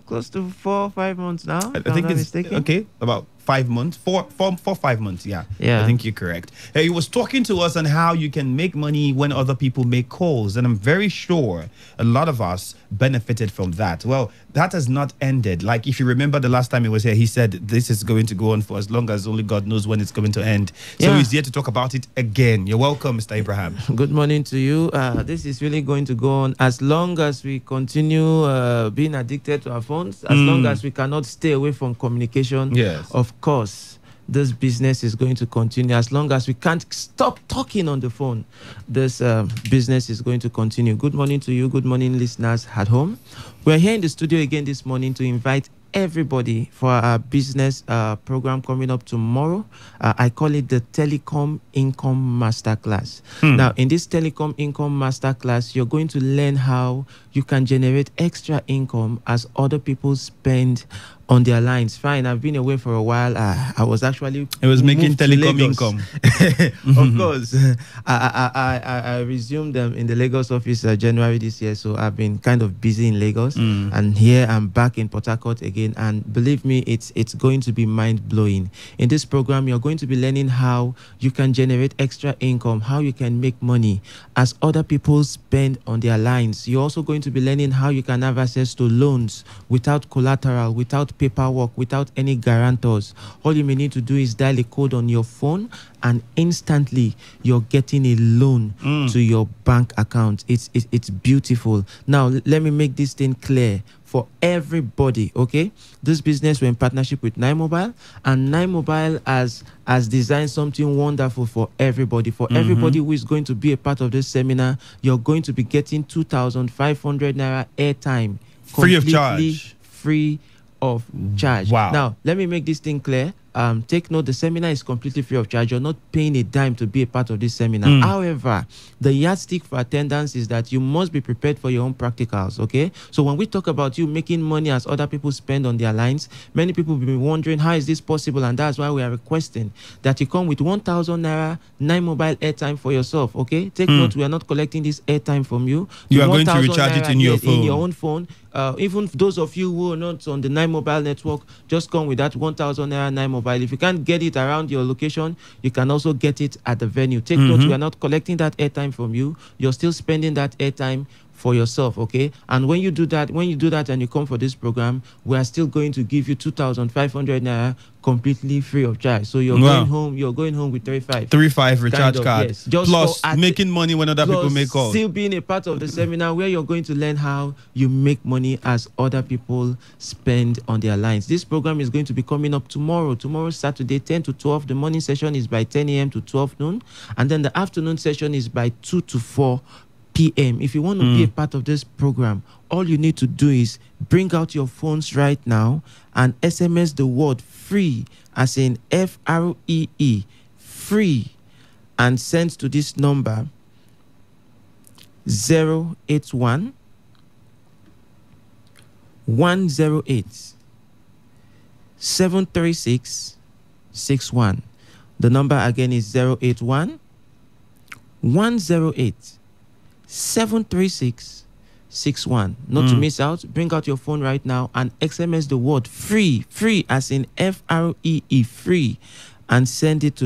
Close to 4 or 5 months now. I think it's mistaken. Okay, about 5 months, 5 months. Yeah, I think you're correct. He was talking to us on how you can make money when other people make calls, and I'm very sure a lot of us benefited from that. Well, that has not ended. Like if you remember the last time he was here, he said this is going to go on for as long as only God knows when it's going to end. So he's here to talk about it again. You're welcome, Mr. Abraham. Good morning to you. This is really going to go on as long as we continue being addicted to our phones, as long as we cannot stay away from communication. Yes. Of course, this business is going to continue. As long as we can't stop talking on the phone, this business is going to continue. Good morning to you. Good morning, listeners at home. We're here in the studio again this morning to invite everybody for our business program coming up tomorrow. I call it the Telecom Income Masterclass. Now, in this Telecom Income Masterclass, you're going to learn how you can generate extra income as other people spend on their lines. Fine, I've been away for a while. I was actually... It was making telecom income. Of course. I resumed in the Lagos office January this year, so I've been kind of busy in Lagos. And here I'm back in Port Harcourt again. again, and believe me, it's going to be mind-blowing. In this program, you're going to be learning how you can generate extra income, how you can make money as other people spend on their lines. You're also going to be learning how you can have access to loans without collateral, without paperwork, without any guarantors. All you may need to do is dial a code on your phone, and instantly you're getting a loan to your bank account. It's beautiful. Now, let me make this thing clear for everybody, okay? This business, we're in partnership with Nine Mobile, and Nine Mobile has designed something wonderful for everybody. For everybody who is going to be a part of this seminar, you're going to be getting 2,500 naira airtime. Free of charge. Free of charge. Wow. Now, let me make this thing clear. Take note, the seminar is completely free of charge. You're not paying a dime to be a part of this seminar. However, the yardstick for attendance is that you must be prepared for your own practicals, okay? So when we talk about you making money as other people spend on their lines, many people will be wondering, how is this possible? And that's why we are requesting that you come with 1,000 naira Nine Mobile airtime for yourself, okay? Take note, we are not collecting this airtime from you. You are going to recharge it in your phone. In your own phone. Even those of you who are not on the Nine Mobile network, just come with that 1,000 naira Nine Mobile. If you can't get it around your location, you can also get it at the venue. Take note, we are not collecting that airtime from you. You're still spending that airtime for yourself, okay? And when you do that and you come for this program, we are still going to give you 2,500 naira completely free of charge. So you're going home with 35 recharge card. Yes. Plus making money when other people make calls. Still being a part of the seminar where you're going to learn how you make money as other people spend on their lines. This program is going to be coming up tomorrow Saturday, 10 to 12. The morning session is by 10 a.m. to 12 noon, and then the afternoon session is by 2 to 4 p.m. If you want to be a part of this program, all you need to do is bring out your phones right now and SMS the word free, as in FREE, free, and send to this number 081 108 736 61. The number again is 081 108 736 61. Not to miss out, bring out your phone right now and SMS the word free, as in FREE, free, and send it to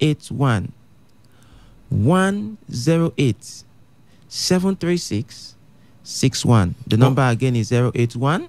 081 108 736 61. The number again is 081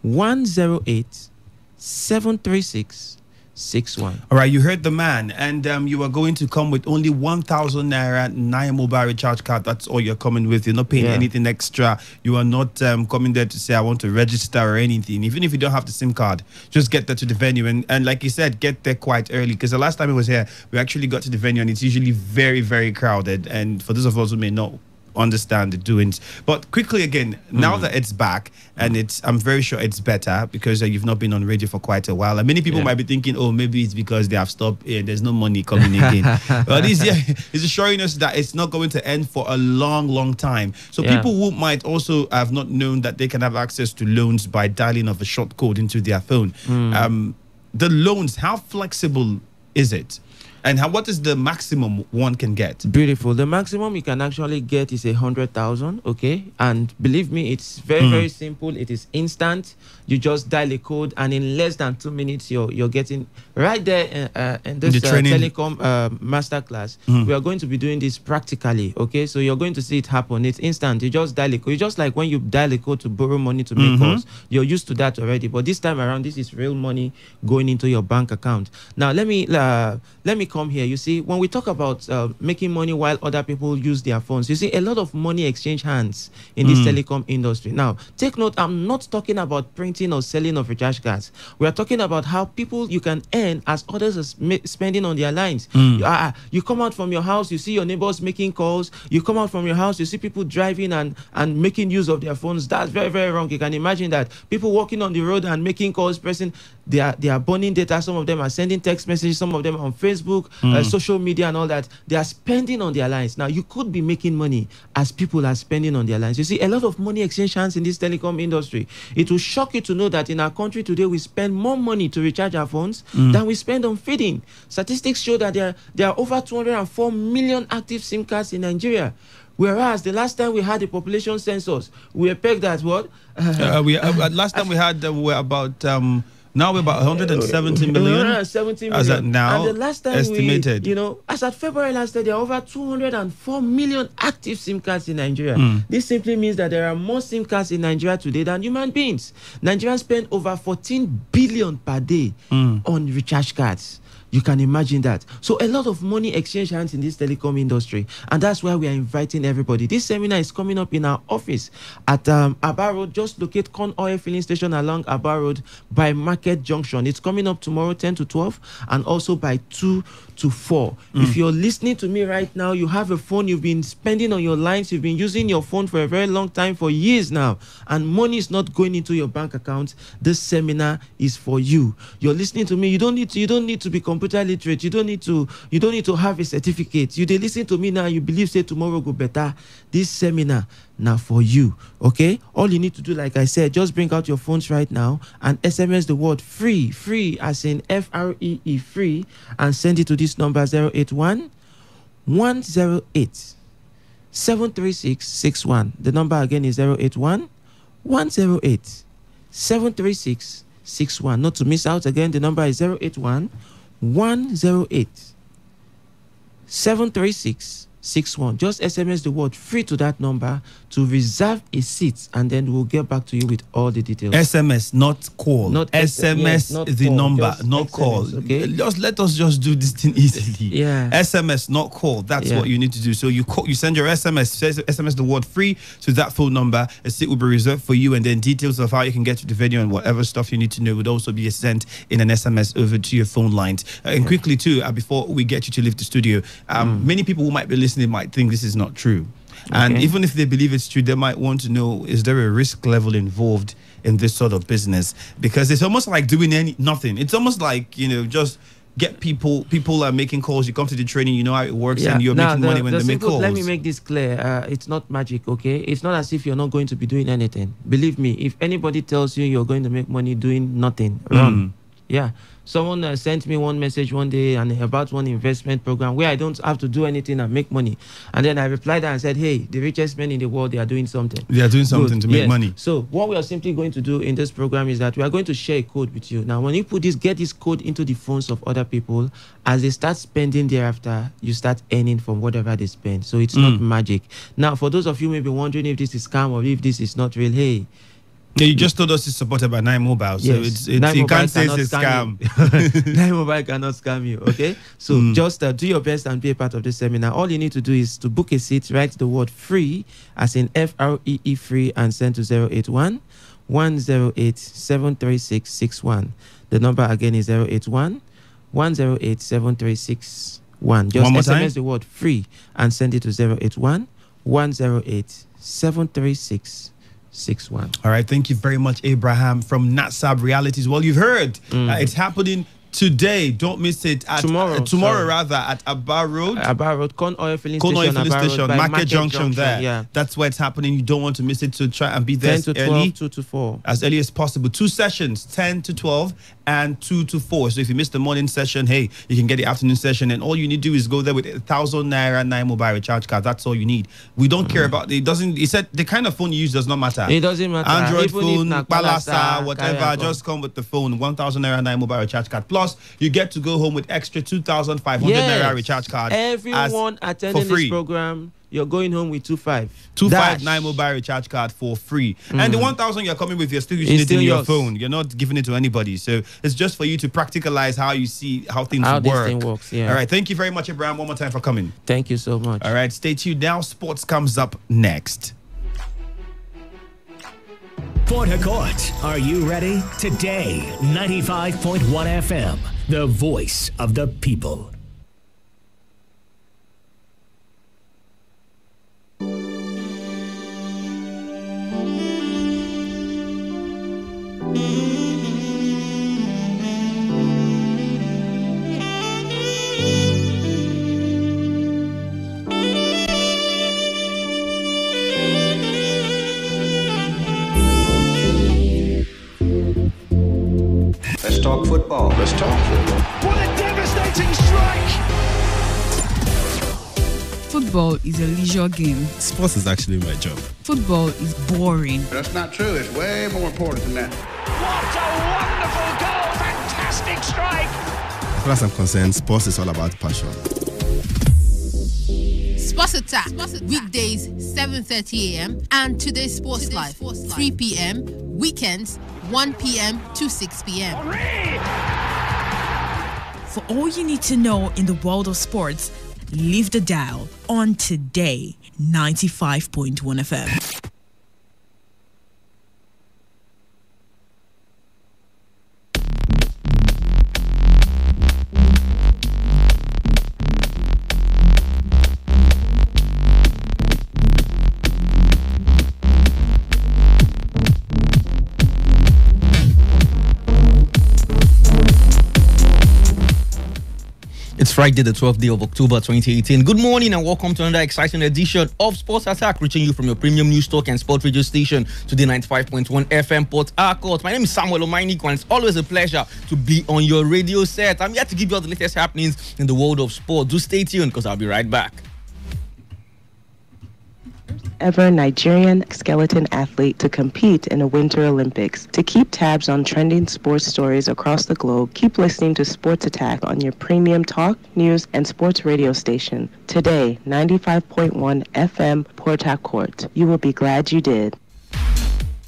108 736 61. All right, you heard the man, and you are going to come with only 1,000 naira Nine Mobile recharge card. That's all you're coming with. You're not paying anything extra. You are not coming there to say I want to register or anything. Even if you don't have the SIM card, just get there to the venue, and like you said, get there quite early, because the last time it was here, we actually got to the venue and it's usually very, very crowded. And for those of us who may not understand the doings, but quickly again, now that it's back, and I'm very sure it's better, because you've not been on radio for quite a while, and many people might be thinking, oh, maybe it's because they have stopped, there's no money coming again. But it's assuring us that it's not going to end for a long time. So people who might also have not known that they can have access to loans by dialing of a short code into their phone, the loans, how flexible is it? And what is the maximum one can get? Beautiful. The maximum you can actually get is 100,000, okay? And believe me, it's very simple. It is instant. You just dial a code, and in less than 2 minutes, you're getting right there in this telecom masterclass. We are going to be doing this practically, okay? So you're going to see it happen. It's instant. You just dial a code. It's just like when you dial a code to borrow money to make calls. You're used to that already. But this time around, this is real money going into your bank account. Now, let me come here. You see, when we talk about making money while other people use their phones, you see a lot of money exchange hands in this telecom industry. Now, take note, I'm not talking about printing or selling of recharge cards. We are talking about how people you can earn as others are spending on their lines. You come out from your house, you see your neighbors making calls. You come out from your house, you see people driving and making use of their phones. That's very, very wrong. You can imagine that. People walking on the road and making calls, pressing, they are burning data. Some of them are sending text messages. Some of them on Facebook, social media and all that. They are spending on their lines. Now, you could be making money as people are spending on their lines. You see, a lot of money exchange hands in this telecom industry. It will shock you to know that in our country today, we spend more money to recharge our phones than we spend on feeding. Statistics show that there are over 204 million active SIM cards in Nigeria. Whereas the last time we had a population census, we were pegged at what? Last time we had, we're about... now we're about 170 million. 170 million. As at now, and the last time estimated. As at February last year, there are over 204 million active SIM cards in Nigeria. This simply means that there are more SIM cards in Nigeria today than human beings. Nigerians spend over 14 billion per day on recharge cards. You can imagine that. So a lot of money exchange hands in this telecom industry. And that's why we are inviting everybody. This seminar is coming up in our office at Aba Road. Just locate Con Oil Filling Station along Aba Road by Market Junction. It's coming up tomorrow 10 to 12 and also by 2 to 4. If you're listening to me right now, you have a phone, you've been spending on your lines, you've been using your phone for a very long time, for years now, and money is not going into your bank account, this seminar is for you. You're listening to me, you don't need to be computer literate, you don't need to have a certificate. You listen to me now, you believe say tomorrow go better. This seminar now for you, okay? All you need to do, like I said, just bring out your phones right now and SMS the word free as in FREE, free, and send it to this number 081 108 736 61. The number again is 081 108 736 61. Not to miss out, again, the number is 081 108 736 61. Just SMS the word free to that number to reserve a seat, and then we'll get back to you with all the details. SMS, not call. Not SMS yes, not is the call, number, not SMS, call. okay? Let us just do this thing easily. Yeah. SMS, not call. That's what you need to do. So you send your SMS the word free to that phone number. A seat will be reserved for you, and then details of how you can get to the venue and whatever stuff you need to know would also be sent in an SMS over to your phone lines. And quickly too, before we get you to leave the studio, many people who might be listening might think this is not true. And even if they believe it's true, they might want to know, is there a risk level involved in this sort of business? Because it's almost like doing nothing. It's almost like, just get people are making calls, you come to the training, you know how it works, and you're making money when they make calls. Let me make this clear. It's not magic, okay? It's not as if you're not going to be doing anything. Believe me, if anybody tells you you're going to make money doing nothing, run. Yeah. Someone sent me one message one day about one investment program where I don't have to do anything and make money. And then I replied and said, hey, the richest men in the world, they are doing something. They are doing something to make money. So what we are simply going to do in this program is that we are going to share a code with you. Now, when you get this code into the phones of other people, as they start spending thereafter, you start earning from whatever they spend. So it's not magic. Now, for those of you who may be wondering if this is scam or if this is not real, hey, yeah, you just told us it's supported by 9 Mobile, so you can't say it's a scam. 9 Mobile cannot scam you, okay? So just do your best and be a part of this seminar. All you need to do is to book a seat, write the word free, as in FREE, free, and send to 081 108 736 61. The number again is 081 108 736 61. Just SMS the word free and send it to 081 108 736 61. All right, thank you very much, Abraham from NatSab Realities. Well, you've heard it's happening today. Don't miss it. Tomorrow at Aba Road. Con Oil Filling Station, Market Junction there. Yeah. That's where it's happening. You don't want to miss it, so try and be there 10 to 12, 2 to 4. As early as possible. 2 sessions, 10 to 12 and 2 to 4. So if you miss the morning session, hey, you can get the afternoon session, and all you need to do is go there with 1,000 Naira 9 Mobile recharge card. That's all you need. We don't care about it. He said the kind of phone you use does not matter. It doesn't matter. Android phone, Palasa, whatever, just come with the phone. 1,000 Naira 9 Mobile recharge card. Plus, you get to go home with extra 2,500 Naira recharge card. Everyone attending this program, you're going home with 2.5 9 Mobile recharge card for free. And the 1,000 you're coming with, you're still using it in your phone. You're not giving it to anybody. So it's just for you to practicalize how you see how things work. This thing works, yeah. All right. Thank you very much, Abraham. One more time for coming. Thank you so much. All right. Stay tuned. Now, sports comes up next. Port Harcourt, are you ready? Today, 95.1 FM, the voice of the people. Let's talk football. Let's talk football. What a devastating strike! Football is a leisure game. Sports is actually my job. Football is boring. That's not true. It's way more important than that. What a wonderful goal! Fantastic strike! As far as I'm concerned, sports is all about passion. Sports Attack, weekdays 7:30 a.m. and today's Sports Live 3 p.m. Weekends 1 p.m. to 6 p.m. For all you need to know in the world of sports, leave the dial on Today 95.1 FM. It's Friday, the 12th day of October 2018. Good morning and welcome to another exciting edition of Sports Attack, reaching you from your premium news talk and sport radio station, Today 95.1 FM Port Harcourt. My name is Samuel Omainiko and it's always a pleasure to be on your radio set. I'm here to give you all the latest happenings in the world of sport. Do stay tuned because I'll be right back. Ever Nigerian skeleton athlete to compete in the Winter Olympics. To keep tabs on trending sports stories across the globe, keep listening to Sports Attack on your premium talk, news, and sports radio station. Today, 95.1 FM Port Harcourt. You will be glad you did.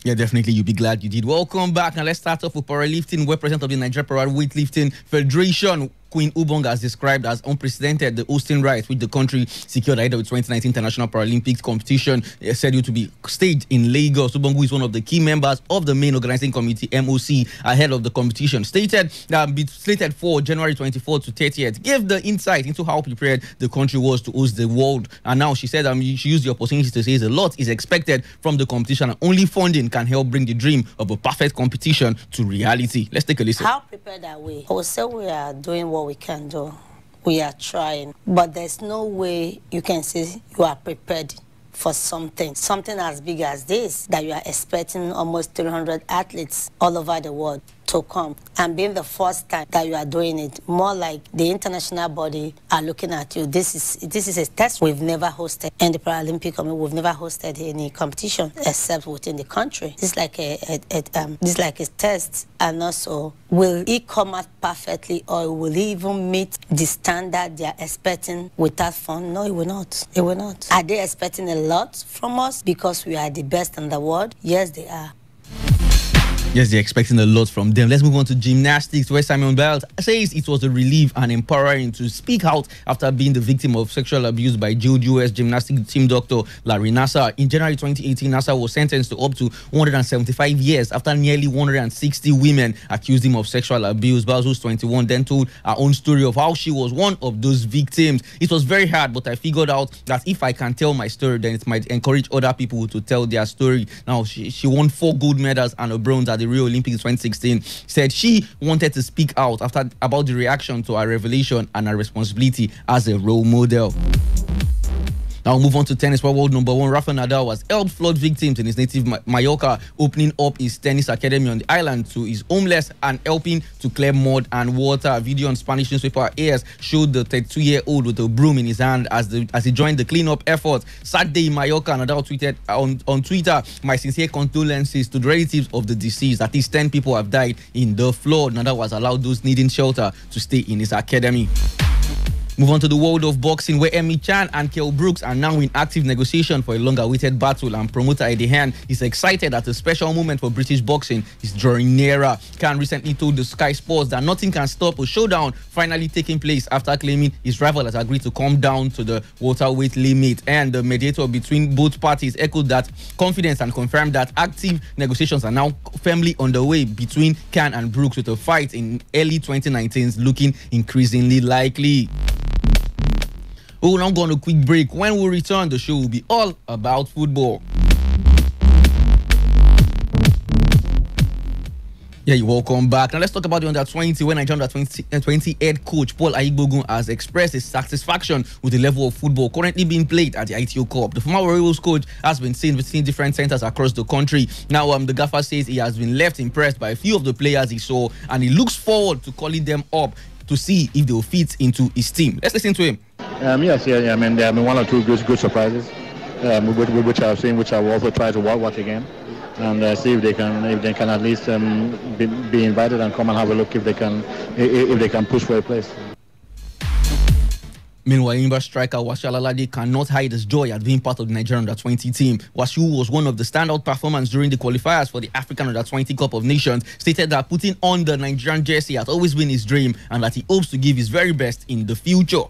Yeah, definitely. You'll be glad you did. Welcome back. Now let's start off with powerlifting, where president of the Nigeria Para Weightlifting Federation, Queen Ubong, has described as unprecedented the hosting rights which the country secured ahead of the 2019 International Paralympics competition, scheduled to be staged in Lagos. Ubong, who is one of the key members of the main organizing committee, MOC, ahead of the competition, stated that be slated for January 24th to 30th, gave the insight into how prepared the country was to host the world. And now she said she used the opportunity to say a lot is expected from the competition and only funding can help bring the dream of a perfect competition to reality. Let's take a listen. How prepared are we? I would say we are doing what we can do. We are trying, but there's no way you can say you are prepared for something as big as this, that you are expecting almost 300 athletes all over the world to come, and being the first time that you are doing it, more like the international body are looking at you. This is a test. We've never hosted in the Paralympic Committee. We've never hosted any competition except within the country. This is like a test, and also will it come out perfectly, or will it even meet the standard they are expecting without fun? No, it will not. It will not. Are they expecting a lot from us because we are the best in the world? Yes, they are. Yes, they're expecting a lot from them. Let's move on to gymnastics, where Simon Biles says it was a relief and empowering to speak out after being the victim of sexual abuse by jailed U.S. gymnastics team doctor Larry Nassar. In January 2018, Nassar was sentenced to up to 175 years after nearly 160 women accused him of sexual abuse. Biles, who's 21, then told her own story of how she was one of those victims. It was very hard, but I figured out that if I can tell my story, then it might encourage other people to tell their story. Now, she won 4 gold medals and a bronze at the Rio Olympics 2016. Said she wanted to speak out about the reaction to her revelation and her responsibility as a role model. Now we'll move on to tennis, where world number 1 Rafael Nadal has helped flood victims in his native Mallorca, opening up his tennis academy on the island to his homeless and helping to clear mud and water. A video on Spanish newspaper AS showed the 32-year-old with a broom in his hand as he joined the cleanup effort. Saturday in Mallorca, Nadal tweeted on Twitter, "My sincere condolences to the relatives of the deceased. At least 10 people have died in the flood." Nadal was allowed those needing shelter to stay in his academy. Move on to the world of boxing, where Emmy Chan and Kell Brooks are now in active negotiation for a long-awaited battle, and promoter Eddie Hearn is excited that a special moment for British boxing is drawing nearer. Khan recently told the Sky Sports that nothing can stop a showdown finally taking place after claiming his rival has agreed to come down to the welterweight limit, and the mediator between both parties echoed that confidence and confirmed that active negotiations are now firmly underway between Khan and Brooks, with a fight in early 2019 looking increasingly likely. We will now go on a quick break. When we return, the show will be all about football. Yeah, you're welcome back. Now let's talk about the under-20, when Nigeria under-20 head coach Paul Aigbogun has expressed his satisfaction with the level of football currently being played at the ITO Cup. The former Warriors coach has been seen visiting different centers across the country. Now, the gaffer says he has been left impressed by a few of the players he saw, and he looks forward to calling them up to see if they will fit into his team. Let's listen to him. Yes. I mean, there have been one or two good surprises, which I've seen, which I will also try to watch again, and see if they can at least be invited and come and have a look if they can push for a place. Meanwhile, Enyimba striker Wasiu Alalade cannot hide his joy at being part of the Nigerian Under-20 team. Wasiu was one of the standout performers during the qualifiers for the African Under-20 Cup of Nations, stated that putting on the Nigerian jersey has always been his dream and that he hopes to give his very best in the future.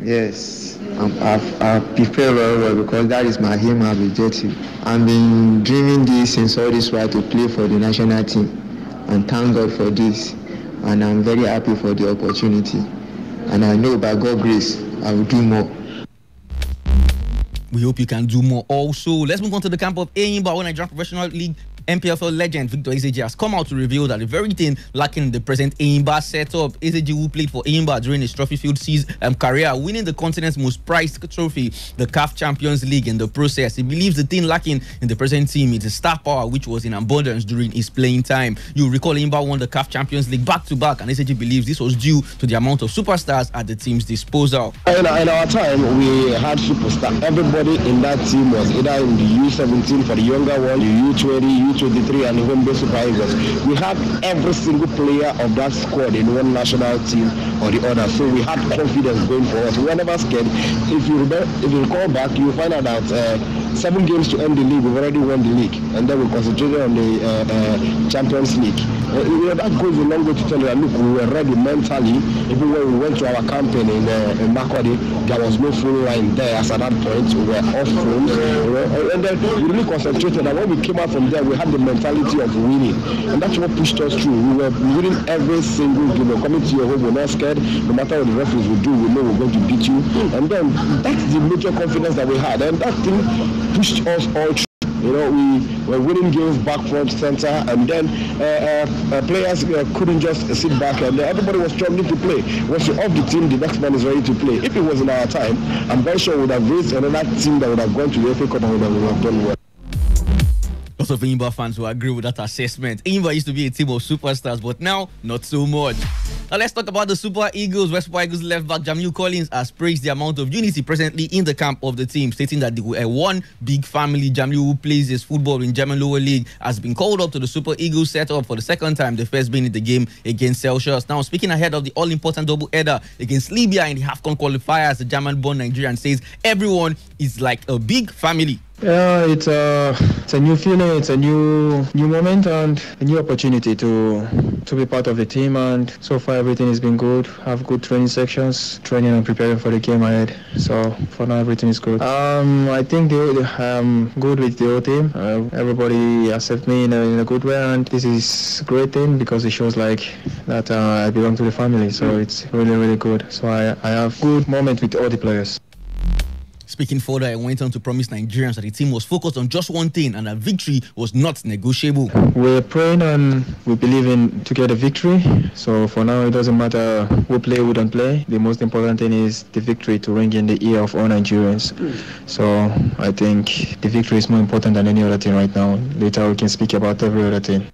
Yes, I prepare very well because that is my aim and objective. I've been dreaming this since all this while to play for the national team, and thank God for this, and I'm very happy for the opportunity, and I know by God's grace I will do more. We hope you can do more also. Let's move on to the camp of Enyimba, when Nigerian Professional League MPFL legend Victor Ezeji has come out to reveal that the very thing lacking in the present Enyimba setup. Ezeji, who played for Enyimba during his trophy-filled career, winning the continent's most prized trophy, the CAF Champions League, in the process. He believes the thing lacking in the present team is the star power, which was in abundance during his playing time. You recall Enyimba won the CAF Champions League back-to-back, and Ezeji believes this was due to the amount of superstars at the team's disposal. In our time, we had superstars. Everybody in that team was either in the U17 for the younger one, the U20, U23, and the home-based Super Eagles. We had every single player of that squad in one national team or the other, so we had confidence going for us. We were never scared. If you recall back, you will find out that 7 games to end the league, we've already won the league, and then we concentrated on the Champions League. That goes a long way to tell you that, look, we were ready mentally. Even when we went to our campaign in Makurdi, there was no full line there as at that point. We were off phones, and then we really concentrated, and when we came out from there, we had the mentality of winning, and that's what pushed us through. We were winning every single game. We're coming to your home, we're not scared. No matter what the referees will do, we know we're going to beat you. And then that's the major confidence that we had, and that thing pushed us all through. We were winning games back, front, center, and then players couldn't just sit back, and everybody was struggling to play. Once you're off the team, the next man is ready to play. If it was in our time, I'm very sure we would have raised another team that would have gone to the FA Cup and would have done well. Lots of Enyimba fans who agree with that assessment. Enyimba used to be a team of superstars, but now, not so much. Now let's talk about the Super Eagles. West Super Eagles left back Jamiu Collins has praised the amount of unity presently in the camp of the team, stating that they were one big family. Jamiu, who plays his football in German lower league, has been called up to the Super Eagles setup for the second time, the first being in the game against Celsius. Now, speaking ahead of the all-important double-header against Libya in the AFCON qualifiers, the German-born Nigerian says everyone is like a big family. Yeah, it's a new feeling, it's a new moment and a new opportunity to be part of the team, and so far everything has been good. Have good training sections, training and preparing for the game ahead. So for now everything is good. I think I'm good with the whole team. Everybody accepts me in a good way, and this is a great thing because it shows like that I belong to the family. So it's really, really good. So I have good moment with all the players. Speaking further, I went on to promise Nigerians that the team was focused on just one thing, and that victory was not negotiable. We're praying and we believe in to get a victory. So for now, it doesn't matter who play, who don't play. The most important thing is the victory to ring in the ear of all Nigerians. So I think the victory is more important than any other thing right now. Later we can speak about every other thing.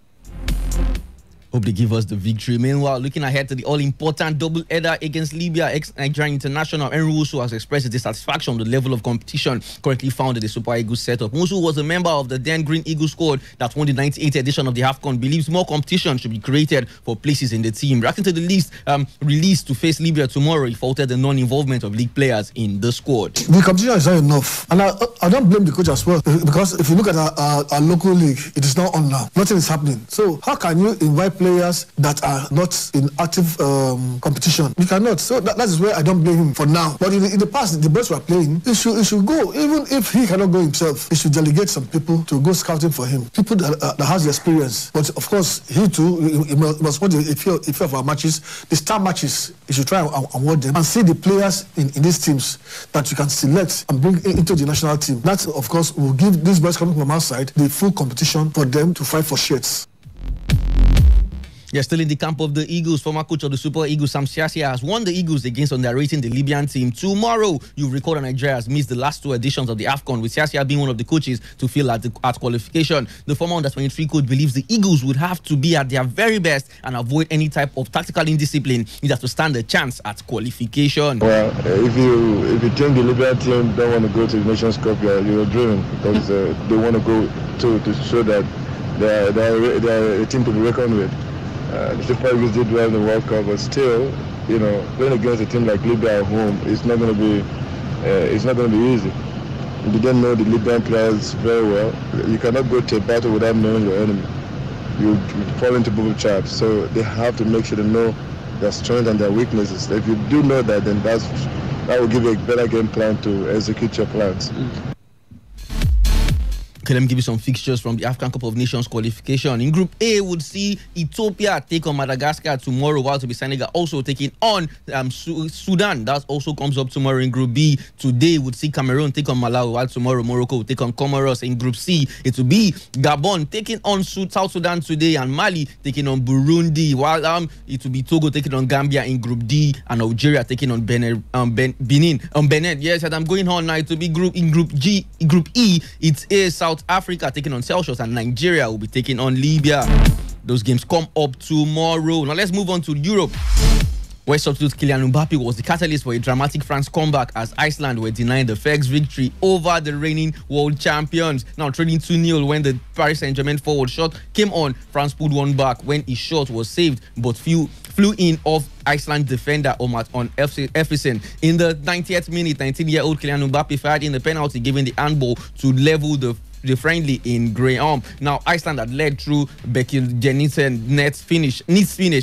Hope they give us the victory. Meanwhile, looking ahead to the all-important double-header against Libya, ex-Nigerian international Henry Wusu has expressed his dissatisfaction with the level of competition currently found in the Super Eagles setup. Wusu was a member of the then Green Eagles squad that won the 98th edition of the AFCON, believes more competition should be created for places in the team. Reacting to the list released to face Libya tomorrow, he faulted the non-involvement of league players in the squad. The competition is not enough, and I don't blame the coach as well, because if you look at our local league, it is not on now. Nothing is happening. So how can you invite players that are not in active competition? You cannot. So that is where I don't blame him for now. But in the past, the boys were playing, he should go. Even if he cannot go himself, he should delegate some people to go scouting for him. People that has the experience. But of course, he too, he must watch a few of our matches, the star matches. He should try and watch them and see the players in these teams that you can select and bring into the national team. That, of course, will give these boys coming from outside the full competition for them to fight for shirts. Yeah, still in the camp of the Eagles, former coach of the Super Eagles, Sam Siasia, has won the Eagles against underrating the Libyan team. Tomorrow, you recall that Nigeria has missed the last 2 editions of the AFCON, with Siasia being one of the coaches to fill at qualification. The former under-23 coach believes the Eagles would have to be at their very best and avoid any type of tactical indiscipline in order to stand a chance at qualification. Well, if you think the Libyan team don't want to go to the Nations Cup, you're dreaming, because they want to go to show that they're a team to be reckoned with. The Super Eagles did well in the World Cup, but still, playing against a team like Libya at home, it's not going to be easy. You didn't know the Libyan players very well. You cannot go to a battle without knowing your enemy. You fall into bubble traps. So they have to make sure they know their strengths and their weaknesses. If you do know that, then that will give you a better game plan to execute your plans. Okay, let me give you some fixtures from the African Cup of Nations qualification. In Group A, would see Ethiopia take on Madagascar tomorrow, while to be Senegal also taking on Sudan. That also comes up tomorrow. In Group B, today would see Cameroon take on Malawi, while tomorrow Morocco will take on Comoros. In Group C, it will be Gabon taking on South Sudan today, and Mali taking on Burundi, while it will be Togo taking on Gambia in Group D, and Algeria taking on Benin. Yes, and I'm going on now. It will be in Group E, it's a South Africa taking on Seychelles, and Nigeria will be taking on Libya. Those games come up tomorrow. Now let's move on to Europe, where substitute Kylian Mbappe was the catalyst for a dramatic France comeback as Iceland were denying the FX victory over the reigning world champions. Now trailing 2-0 when the Paris Saint-Germain forward shot came on. France pulled one back when his shot was saved but flew in off Iceland defender Omat on Effersen. In the 90th minute, 19-year-old Kylian Mbappe fired in the penalty, giving the handball to level the friendly in Graham. Now Iceland had led through Becky Jensen neat finish,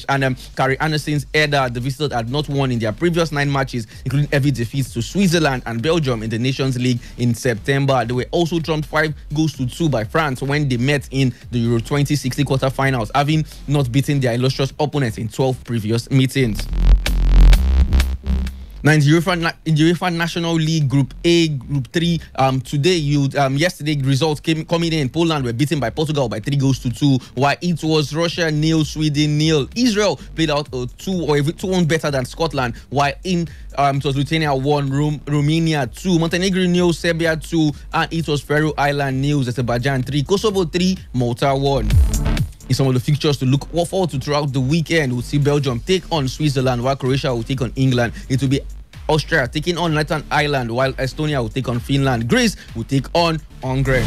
and Kari Andersen's header. The visitors had not won in their previous 9 matches, including heavy defeats to Switzerland and Belgium in the Nations League in September. They were also trumped 5-2 by France when they met in the Euro 2060 quarterfinals, having not beaten their illustrious opponents in 12 previous meetings. Now in the UEFA National League Group A, Group 3, today, yesterday results coming in. Poland were beaten by Portugal by 3-2, while it was Russia 0, Sweden 0. Israel played out a 2-1 better than Scotland, while it was Lithuania 1, Romania 2, Montenegro 0, Serbia 2, and it was Faroe Island 0, Azerbaijan 3, Kosovo 3, Malta 1. In some of the fixtures to look forward to throughout the weekend, we'll see Belgium take on Switzerland, while Croatia will take on England. It will be Austria taking on Northern Ireland, while Estonia will take on Finland. Greece will take on Hungary.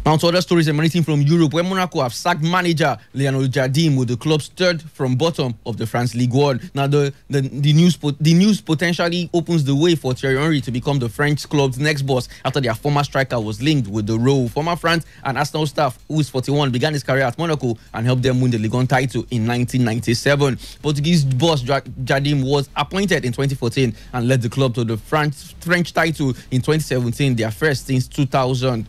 Now to other stories emanating from Europe, where Monaco have sacked manager Lionel Jardim with the club's third from bottom of the France League 1. Now the news potentially opens the way for Thierry Henry to become the French club's next boss after their former striker was linked with the role. Former France and Arsenal staff, who is 41, began his career at Monaco and helped them win the Ligue 1 title in 1997. Portuguese boss Jardim was appointed in 2014 and led the club to the French title in 2017, their first since 2000.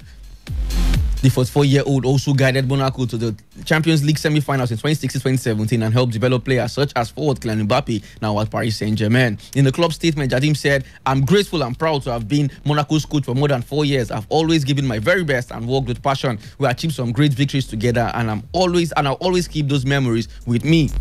The 44-year-old also guided Monaco to the Champions League semi-finals in 2016-2017 and helped develop players such as forward Kylian Mbappe, now at Paris Saint-Germain. In the club statement, Jardim said, "I'm grateful and proud to have been Monaco's coach for more than 4 years. I've always given my very best and worked with passion. We achieved some great victories together, and I'll always keep those memories with me."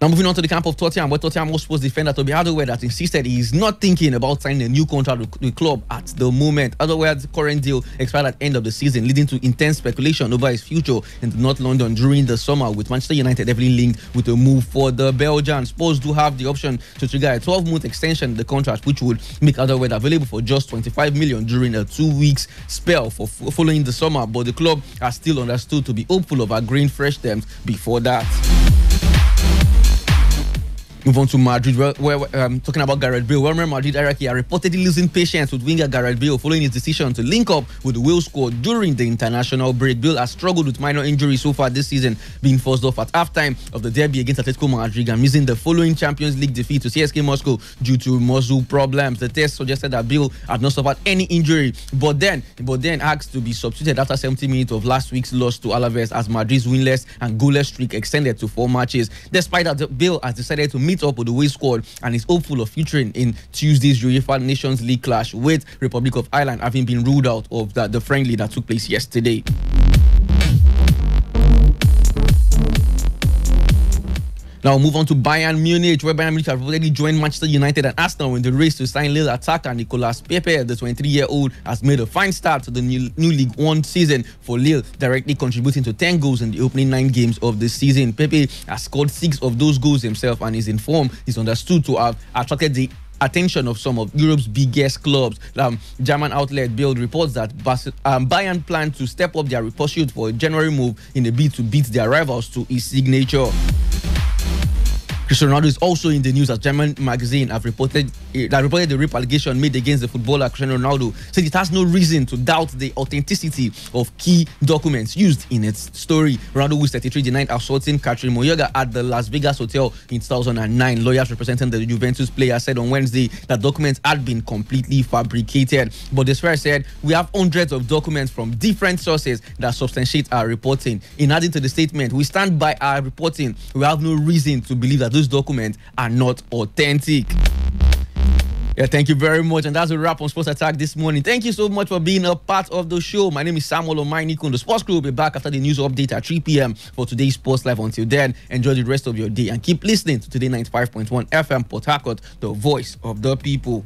Now moving on to the camp of Tottenham, where Tottenham Hotspur's defender Toby Alderweireld has insisted he is not thinking about signing a new contract with the club at the moment. Alderweireld's current deal expired at the end of the season, leading to intense speculation over his future in North London during the summer, with Manchester United heavily linked with a move for the Belgian. Spurs do have the option to trigger a 12-month extension in the contract, which would make Alderweireld available for just 25 million during a 2-week spell following the summer, but the club are still understood to be hopeful of agreeing fresh terms before that. Move on to Madrid, where talking about Gareth Bale. Real Madrid hierarchy are reportedly losing patience with winger Gareth Bale following his decision to link up with the Wales squad during the international break. Bale has struggled with minor injuries so far this season, being forced off at halftime of the derby against Atletico Madrid and missing the following Champions League defeat to CSKA Moscow due to muscle problems. The test suggested that Bale had not suffered any injury, but then asked to be substituted after 70 minutes of last week's loss to Alaves as Madrid's winless and goalless streak extended to 4 matches. Despite that, Bale has decided to meet up with the Wales squad and is hopeful of featuring in Tuesday's UEFA Nations League clash, with Republic of Ireland having been ruled out of the friendly that took place yesterday. Now move on to Bayern Munich, where Bayern Munich have already joined Manchester United and Arsenal in the race to sign Lille attacker Nicolas Pepe. The 23-year-old has made a fine start to the new League One season for Lille, directly contributing to 10 goals in the opening 9 games of the season. Pepe has scored 6 of those goals himself and is in form. He's understood to have attracted the attention of some of Europe's biggest clubs. German outlet Bild reports that Bayern plan to step up their pursuit for a January move in a bid to beat their rivals to his signature. Cristiano Ronaldo is also in the news, as German magazine have reported the rape allegation made against the footballer. Cristiano Ronaldo said it has no reason to doubt the authenticity of key documents used in its story. Ronaldo, who is 33, denied assaulting Catherine Moyoga at the Las Vegas hotel in 2009. Lawyers representing the Juventus player said on Wednesday that documents had been completely fabricated. But the Spurs said, "We have hundreds of documents from different sources that substantiate our reporting." In adding to the statement, "We stand by our reporting. We have no reason to believe that those documents are not authentic." Yeah, thank you very much. And that's a wrap on Sports Attack this morning. Thank you so much for being a part of the show. My name is Samuel Omainiku. The Sports Crew will be back after the news update at 3 p.m. for today's Sports Live. Until then, enjoy the rest of your day and keep listening to Today 95.1 FM Port Harcourt, the voice of the people.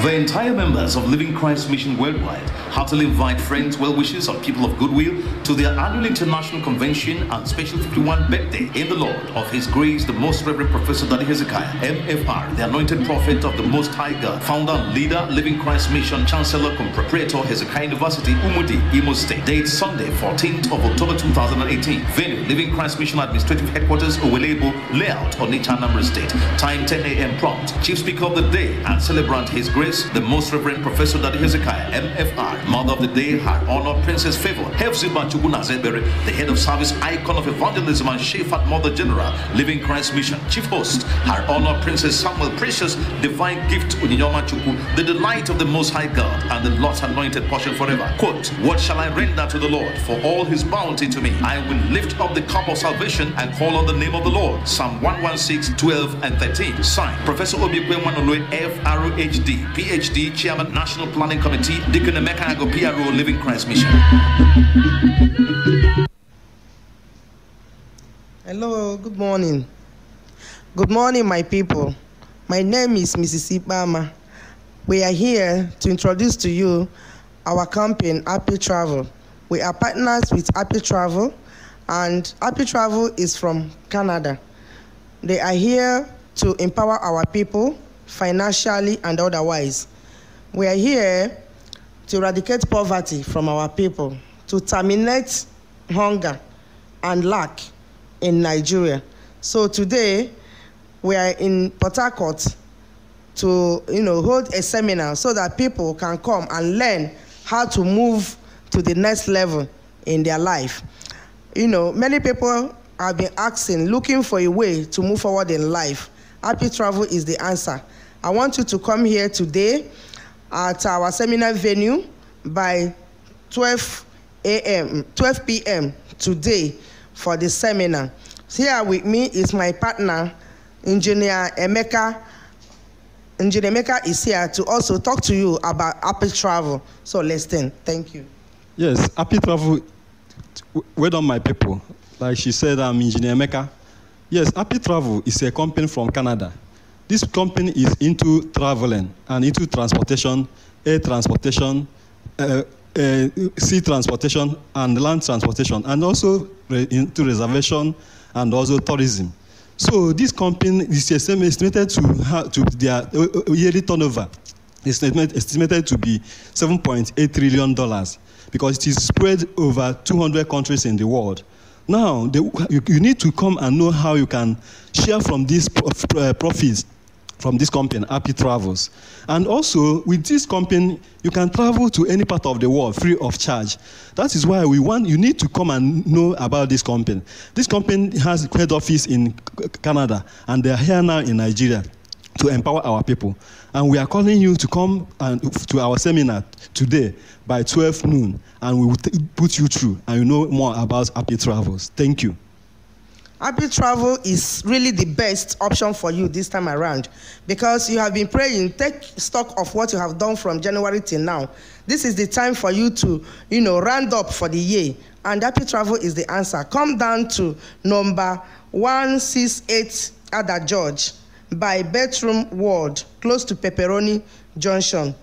The entire members of Living Christ Mission Worldwide heartily invite friends, well-wishers, and people of goodwill to their annual international convention and special 51st birthday in the Lord of His Grace, the Most Reverend Professor Daddy Hezekiah, MFR, the anointed prophet of the Most High God, founder and leader, Living Christ Mission, Chancellor, Proprietor, Hezekiah University, Umudi, Imo State. Date Sunday, 14th of October 2018. Venue, Living Christ Mission Administrative Headquarters, Owelebo, Layout, Onitsha, Anambra State. Time 10 a.m. prompt. Chief Speaker of the Day and celebrant His Grace, the Most Reverend Professor Daddy Hezekiah, MFR. Mother of the Day, Her Honor Princess Favor, Hefziba Chuguna Zebere, the Head of Service, Icon of Evangelism and Shefat Mother General, Living Christ Mission. Chief Host, Her Honor Princess Samuel Precious, Divine Gift Uninyoma Chukwu, the delight of the Most High God and the Lord's anointed portion forever. Quote, "What shall I render to the Lord for all His bounty to me? I will lift up the cup of salvation and call on the name of the Lord." Psalm 116, 12 and 13. Signed, Professor Obiekwe Wanolwe, FROHD, PhD, Chairman, National Planning Committee, Deacon Emeka Ago, PRO, Living Christ Mission. Hello, good morning. Good morning, my people. My name is Mrs. Ibama. We are here to introduce to you our campaign, Happy Travel. We are partners with Happy Travel, and Happy Travel is from Canada. They are here to empower our people financially and otherwise. We are here to eradicate poverty from our people, to terminate hunger and lack in Nigeria. So today, we are in Port Harcourt to hold a seminar so that people can come and learn how to move to the next level in their life. Many people have been asking, looking for a way to move forward in life. Happy Travel is the answer. I want you to come here today at our seminar venue by 12 p.m. today for the seminar. Here with me is my partner, Engineer Emeka. Engineer Emeka is here to also talk to you about Happy Travel. So listen, thank you. Yes, Happy Travel, well done my people. Like she said, I'm Engineer Emeka. Yes, Happy Travel is a company from Canada. This company is into traveling and into transportation, air transportation, sea transportation, and land transportation, and also into reservation and also tourism. So this company is estimated to their yearly turnover is estimated to be $7.8 trillion because it is spread over 200 countries in the world. Now, you need to come and know how you can share from these profits from this company, Happy Travels. And also, with this company, you can travel to any part of the world free of charge. That is why you need to come and know about this company. This company has a head office in Canada, and they are here now in Nigeria to empower our people. And we are calling you to come to our seminar today by 12 noon, and we will put you through, and you know more about Happy Travels. Thank you. Happy Travel is really the best option for you this time around, because you have been praying. Take stock of what you have done from January till now. This is the time for you to, round up for the year, and Happy Travel is the answer. Come down to number 168 Ada George by Bedroom Ward, close to Pepperoni Junction.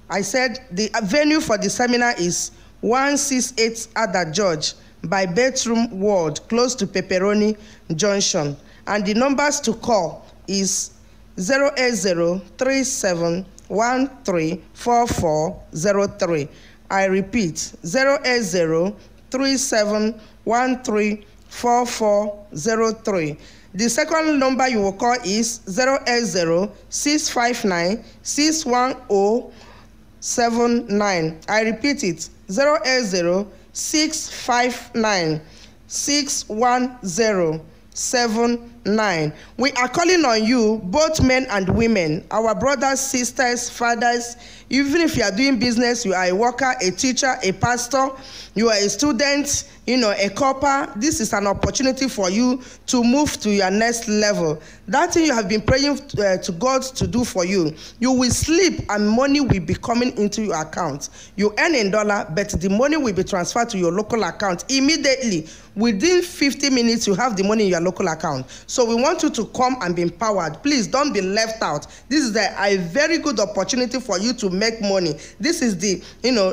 I said the venue for the seminar is 168 Ada George by Bedroom Ward, close to Pepperoni Junction. And the numbers to call is 08037134403. I repeat, 08037134403. The second number you will call is 080-659-61079. I repeat it, 080-659-61079. We are calling on you, both men and women, our brothers, sisters, fathers. Even if you are doing business, you are a worker, a teacher, a pastor, you are a student, a copper, this is an opportunity for you to move to your next level. That thing you have been praying to God to do for you, you will sleep and money will be coming into your account. You earn in $1, but the money will be transferred to your local account immediately. Within 50 minutes, you have the money in your local account. So we want you to come and be empowered. Please don't be left out. This is a very good opportunity for you to make money. This is the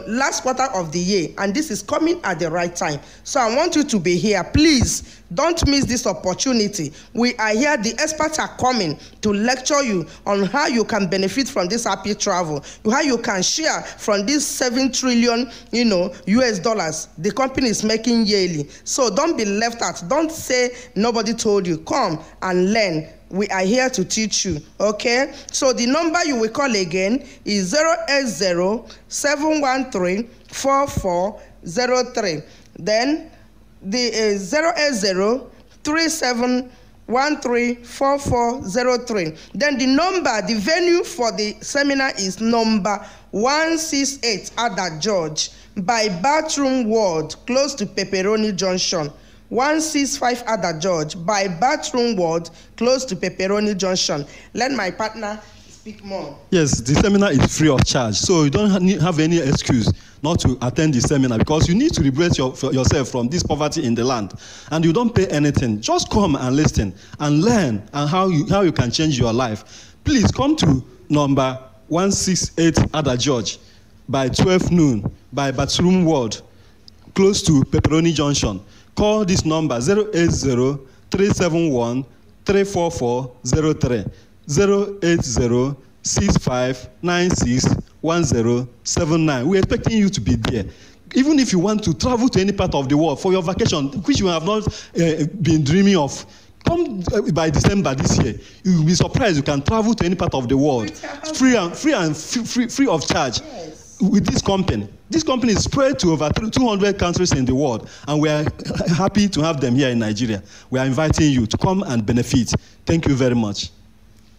last quarter of the year, and this is coming at the right time. So I want you to be here. Please don't miss this opportunity. We are here. The experts are coming to lecture you on how you can benefit from this Happy Travel, how you can share from this 7 trillion, US dollars the company is making yearly. So don't be left out. Don't say nobody told you. Come and learn. We are here to teach you, okay? So the number you will call again is 080-713-4403. Then the 080-3713-4403. Then the venue for the seminar is number 168 Ada George by Bathroom Ward, close to Pepperoni Junction. 165 Ada George by Bathroom Ward, close to Pepperoni Junction. Let my partner speak more. Yes, the seminar is free of charge, so you don't have any excuse not to attend the seminar, because you need to liberate yourself from this poverty in the land, and you don't pay anything. Just come and listen and learn and how you can change your life. Please come to number 168 Ada George by 12 noon by Bathroom Ward, close to Pepperoni Junction. Call this number 080-371-34403, 080-6596-1079. We're expecting you to be there. Even if you want to travel to any part of the world for your vacation, which you have not been dreaming of, come by December this year. You will be surprised. You can travel to any part of the world, free of charge. Yes. With this company. This company is spread to over 200 countries in the world, and we are happy to have them here in Nigeria. We are inviting you to come and benefit. Thank you very much.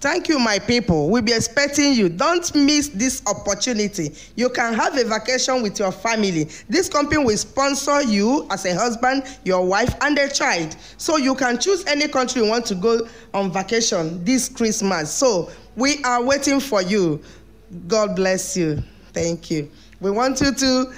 Thank you, my people. We'll be expecting you. Don't miss this opportunity. You can have a vacation with your family. This company will sponsor you as a husband, your wife, and a child. So you can choose any country you want to go on vacation this Christmas. So we are waiting for you. God bless you. Thank you. We want you to,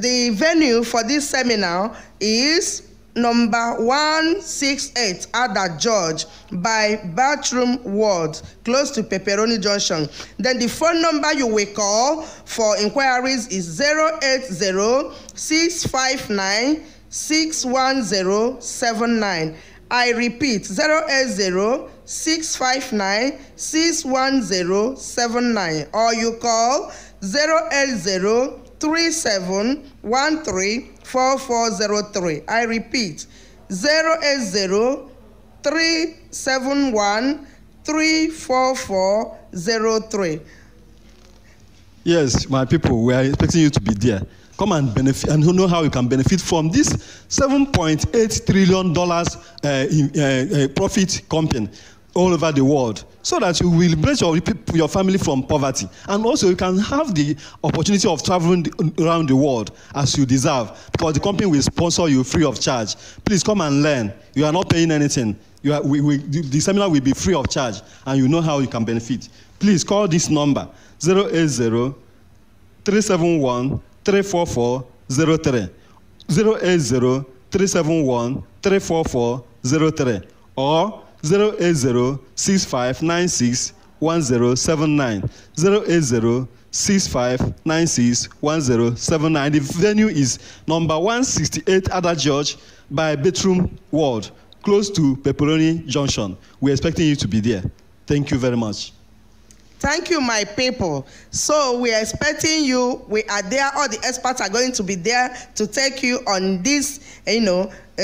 the venue for this seminar is number 168 Ada George by Bathroom Ward, close to Pepperoni Junction. Then the phone number you will call for inquiries is 080-659-61079. I repeat, 080-659-61079, or you call 080-3713-4403. I repeat, 080-371-34403. 34403. Yes, my people, we are expecting you to be there. Come and benefit and know how you can benefit from this $7.8 trillion profit company all over the world, so that you will break your family from poverty, and also you can have the opportunity of traveling around the world as you deserve, because the company will sponsor you free of charge. Please come and learn. You are not paying anything. The seminar will be free of charge, and you know how you can benefit. Please call this number 080-371-34403, 080-371-34403, or 080-6596-1079, 080-6596-1079. The venue is number 168 Ada George by Bedroom World, close to Pepperoni Junction. We're expecting you to be there. Thank you very much. Thank you, my people. So we are expecting you. We are there. All the experts are going to be there to take you on this,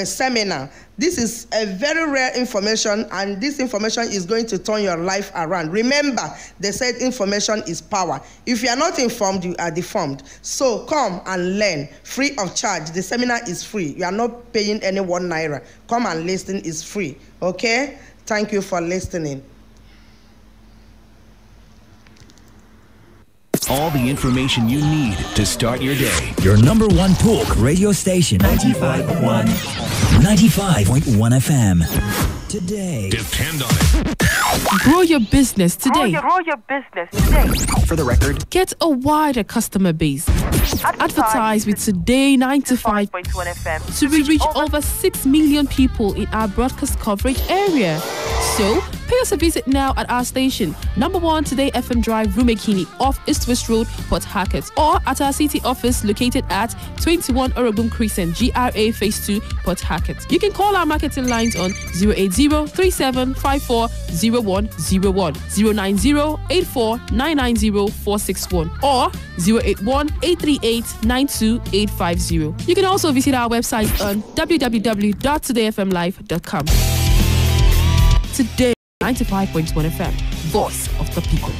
seminar. This is a very rare information, and this information is going to turn your life around. Remember, they said information is power. If you are not informed, you are deformed. So come and learn free of charge. The seminar is free. You are not paying any ₦1. Come and listen. It's free. Okay? Thank you for listening. All the information you need to start your day. Your number one talk radio station. 95.1 FM. Today. Depend on it. Grow your business today. Grow your business today. For the record, get a wider customer base. Advertise with Today95.1 FM to reach over 6 million people in our broadcast coverage area. So, pay us a visit now at our station, number 1 Today FM Drive, Rumekini, off East West Road, Port Harcourt, or at our city office located at 21 Oregon Crescent, GRA Phase 2, Port Harcourt. You can call our marketing lines on 080-3754-0101, 090-84-990-461, or 081-838-92850. You can also visit our website on www.todayfmlive.com. Today, 95.1 FM, voice of the people.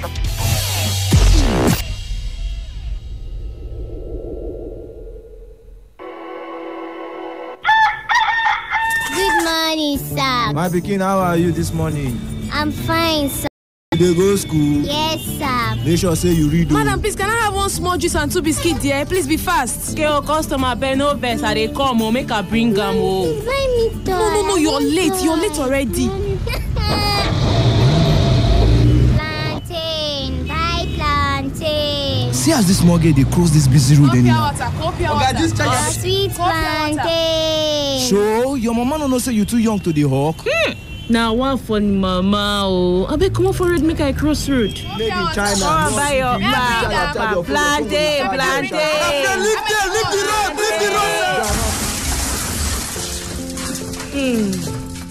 Good morning, sir. My pikin, how are you this morning? I'm fine, sir. You dey go school? Yes, sir. Make sure say you read. Madam, please, can I have one small juice and 2 biscuits there? Please be fast. Okay, customer, pay no vex. I dey come, make her bring them. Buy me toy. No, you're late. You're late already. Plantain, buy plantain. See as this small girl dey cross this busy road anyhow. Sweet plantain. So, your mama no know say you too young to the hawk? Now one for mama, oh. I bet come on for it, make I cross road. Made in China. Oh, buy your plantain.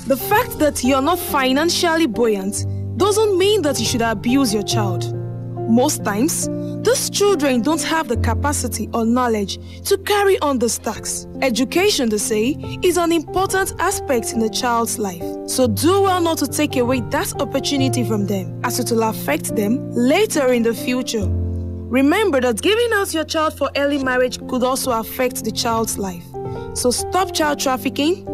The fact that you're not financially buoyant doesn't mean that you should abuse your child. Most times, these children don't have the capacity or knowledge to carry on the tasks. Education, they say, is an important aspect in a child's life. So do well not to take away that opportunity from them, as it will affect them later in the future. Remember that giving out your child for early marriage could also affect the child's life. So stop child trafficking.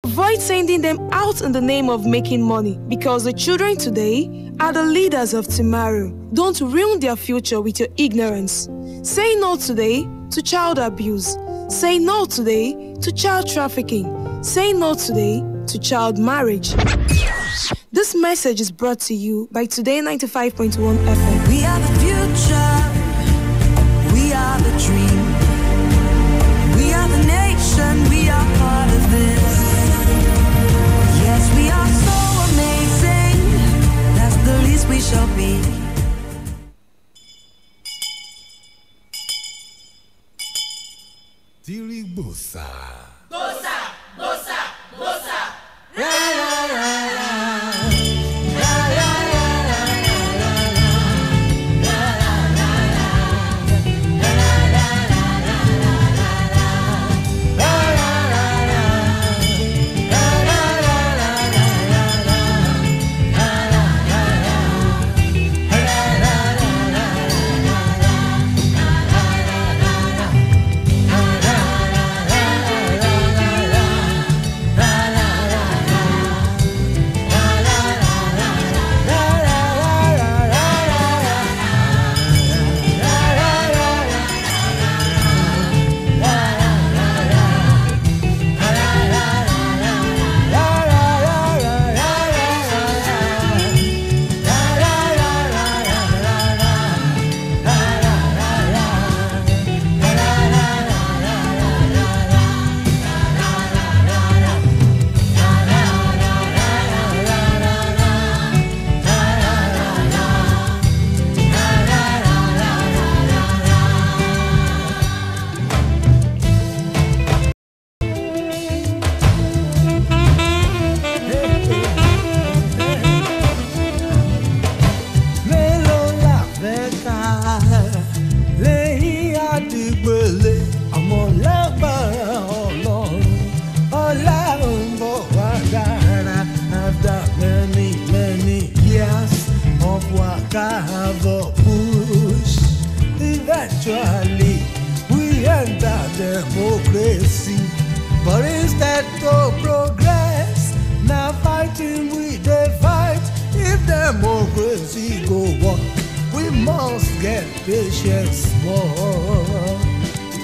Avoid sending them out in the name of making money, because the children today are the leaders of tomorrow. Don't ruin their future with your ignorance. Say no today to child abuse. Say no today to child trafficking. Say no today to child marriage. This message is brought to you by Today 95.1 FM. We are the future. We are the dream. We are the nation. We are part of this. Yes, we are so amazing. That's the least we shall be. Bossa. La, la, la, la. have a push. Eventually, we enter democracy. But instead of progress, now fighting we dey fight. If democracy go on, we must get patience more.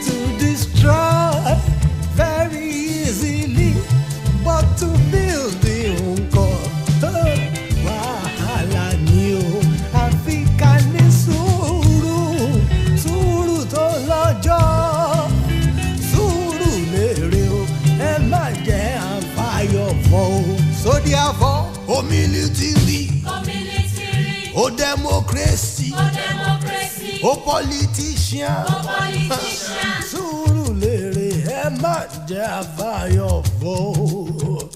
To destroy very easily, but to build the wahala ni o. Africa ní sùúrù tó lọ́jọ́, sùúrù lèrè o, ẹ má jẹ́ àfàyọ̀ fọ́ o. So therefore, humility, o democracy, o politician, sùúrù lèrè ẹ má jẹ́ àfàyọ̀ fọ́ o.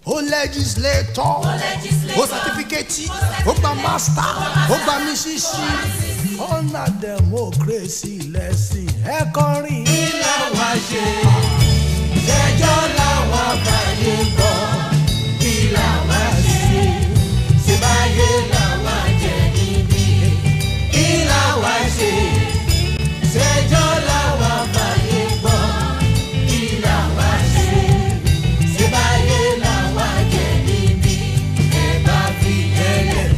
O legislator, o certificate, o gba master, o gba misisi. Ọ̀nà democracy lẹ́sìn ẹ kọrin. Kí làwa ṣe? Ṣẹjọ́ làwa fàyè gbọ́. Kí làwa ṣe? Ṣèbáyé làwa jẹ níbí. Kí làwa ṣe? Ṣẹjọ́ làwa fàyè gbọ́. Kí làwa ṣe? Ṣèbáyé làwa jẹ níbí. Ẹ bá fi ẹlẹ̀,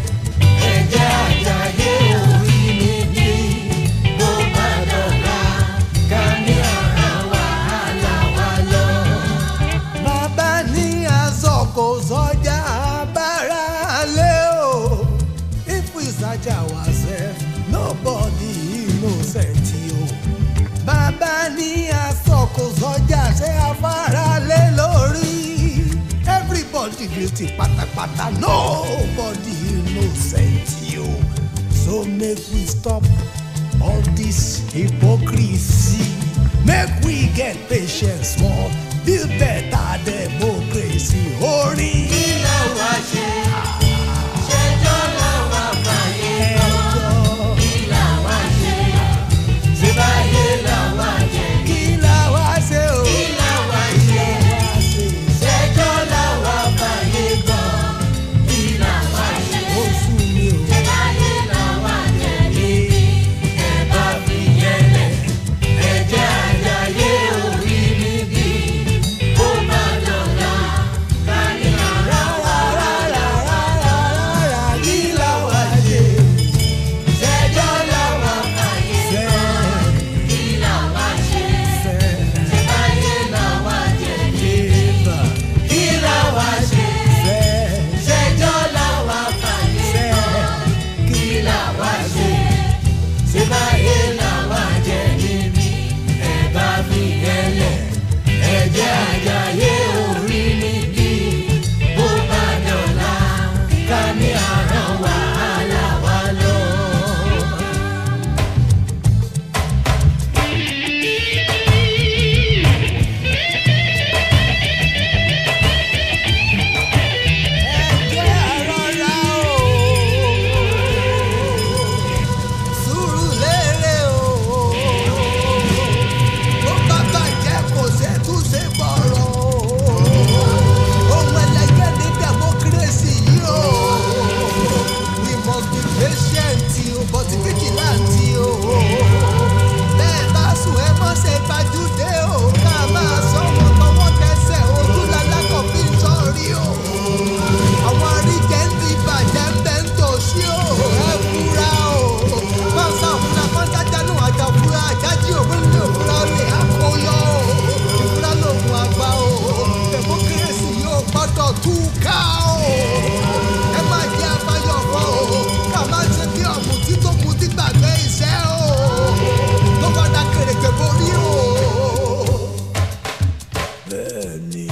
ẹ jẹ́ àjàyè orí níbí. Bó bá dọ̀la, ká ní ọ̀ràn wàhálà wa lọ. Bàbá ní àsọkò sọ́jà bára lé o. If we search ourselves, nobody innocent o. Bàbá ní àsọkò sọ́jà ṣé afárá lé lórí. Everybody guilty pátápátá, nobody innocent o. So make we stop all this hypocrisy. Make we get patience more, build better democracy. Orin kí làwa ṣe? Ṣẹjọ́ làwa fàyè gbọ́. Kí làwa ṣe? Ṣèbáyé làwa jẹ. Kí làwa ṣe o? Kí làwa ṣe? Ṣẹjọ́ làwa fàyè gbọ́. Kí làwa ṣe? Oṣù mi o. Ṣèbáyé làwa jẹ níbí. Ẹ bá fi yẹlẹ̀, ẹ jẹ́ àjàyè orí níbí. Ó má dọ̀la, ká ní ọ̀rọ̀ kí làwa ṣe? Ṣẹjọ́ làwa fàyè gbọ́. Kí làwa ṣe? Ṣèbáyé làwa jẹ níbí. Kí làwa ṣe? Ṣẹjọ́ làwa fàyè gbọ́. Kí làwa ṣe? Ṣèbáyé làwa jẹ níbí. Ẹ bá fi ẹlẹ̀, ẹ jẹ́ àjàyè orí níbí. Bó bá dọ̀la, ká ní àrán wàhálà wa lọ. Sùúrù lérè o. Ó bá bàjẹ́ kò ṣètúnṣe bọ̀rọ̀ o. Ohun ẹlẹgẹ́ ní democracy yìí o. We must be patient o, but vigilante o. Bẹ́ẹ̀ bá sùn ẹ mọ́ ṣe fàjúdé o. Ká máa sọ́wọ́ tọwọ́ tẹsẹ̀ ojú lálákọ̀ fi ń sọ̀rí o. Àwọn àríjẹ́ ń di ìbàjẹ́ ń bẹ́ ń tòṣí o. Ẹ fura o. Pọ́nsá òfúra pọ́nsá jánú àjà òfúra àjájí òfúrúlé òfúra olè àkóyọ o. Ìfúra lògùn àgbà o. Democracy yóò gbọ́dọ̀ túká o. Ẹ má jẹ́ àbáyọ̀ fọ́ o. Ká má ṣe bí ọ̀mùtí tó mutí gbàgbé iṣẹ́ o. Tó gbọ́dọ̀ kèrèkè borí o. Bẹ́ẹ̀ni.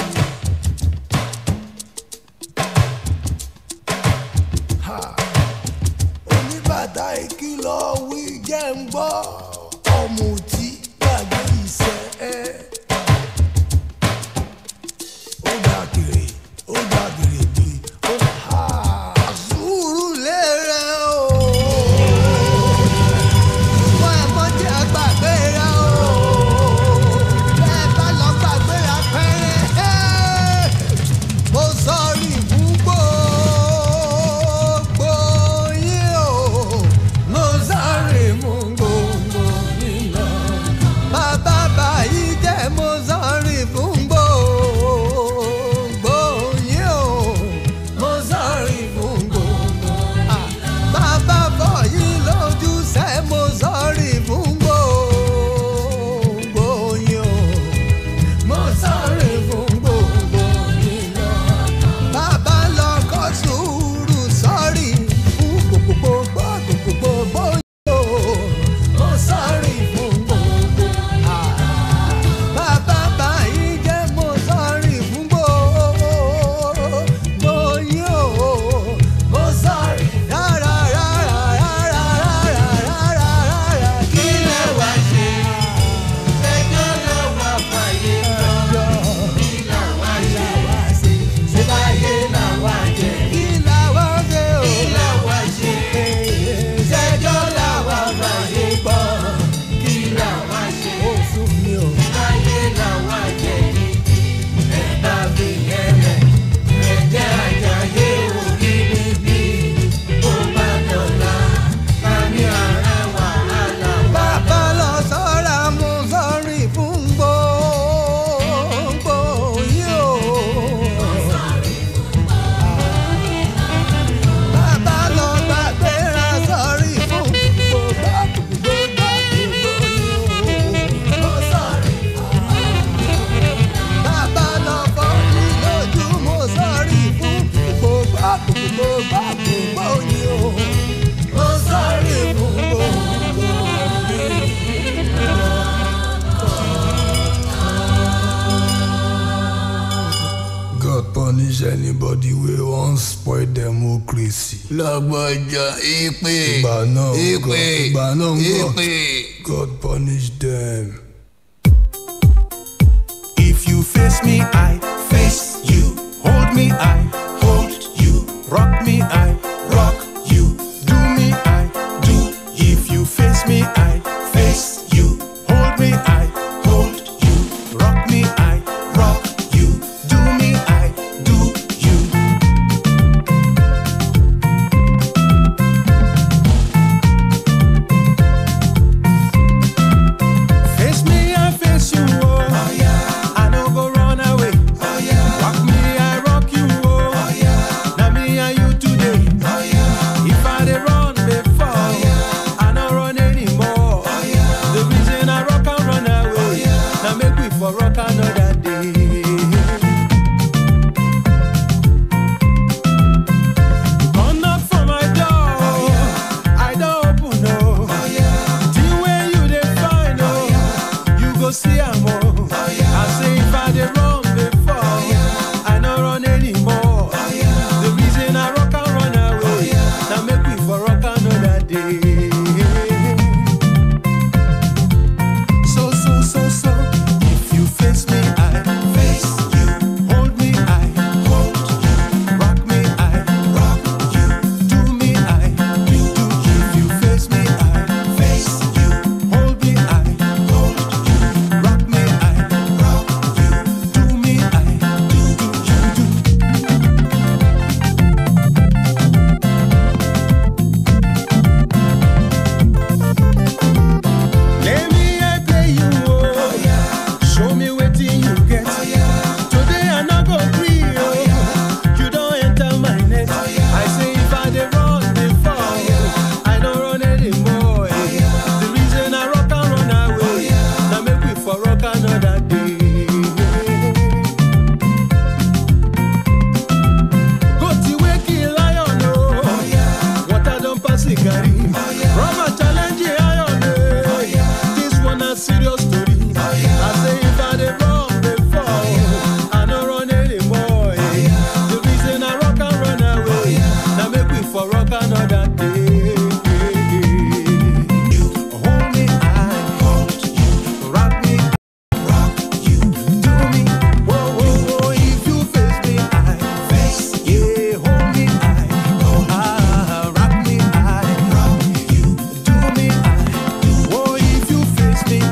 Oníbàtà ìkìlọ̀ wí jẹ́ ń gbọ́. Ọ̀mùtí gbàgbé iṣẹ́ ẹ. Ó dàgèrè bí. Sùúrù lérè o. Wọ́n ẹ̀ mọ́ jẹ́ àgbàgbé ra o. Bẹ́ẹ̀ bá lọ gbàgbé ra pẹ́rẹ́. Mo sọ̀rí fún gbogbo yín o. anybody wey wan spoil democracy. Lagbaja, Ipe. Ìgbà náà God punish them. If you face me, I face you. Hold me, I hold you. Rock me, I rock you. Do me, I do. If you face me, I face you. Hold me, I hold you. Rock me, I rock you. Do me, I do you. Face me, I face you. Oh yeah. I don't go run away. Oh yeah. Rock me, I rock you. Oh yeah. Now me and you today. Oh yeah. If I dey run before, oh yeah. I don't run anymore. Oh yeah. The reason I rock and run away. Oh yeah. Now make we for rock another day. Come knock for my door. Oh yeah. I don't open no. Oh yeah. The way you dey find oh yeah. You go see am oh. Oh yeah. I say if I dey run before, oh yeah. I don't run anymore. Oh yeah. The reason I rock and run away. Oh yeah. Now make we for rock another day. So. If you face me, I face you. Hold me, I hold you. Rock me, I rock you. Do me, I do you. If you face me, I face you. Hold me, I hold you. Rock me, I rock you. Do me, I do Let me I play you, oh yeah. Show me wetin you get. Oh yeah. Today I no go gree, oh yeah. You don't enter my net. Oh yeah. I say if I dey run before, oh yeah. I don't run anymore. Oh yeah. The reason I rock and run away. Oh yeah. Now make we for rock another day. Go to wake lion, oh yeah. Water don't pass the carry. Oh yeah. Rubber challenge iron, oh yeah. This one a serious story. Oh yeah. I say if I dey run before, oh yeah. I don't run anymore. Oh yeah. The reason I rock and run away. Oh yeah. Now make we for rock another day. You hold me, I hold you. Rock me, rock you. Do me, whoa, whoa, whoa. If you face me, I face you. Hold me, I hold you. Rock me, I rock you. Do me, I do. Whoa, if you face me, I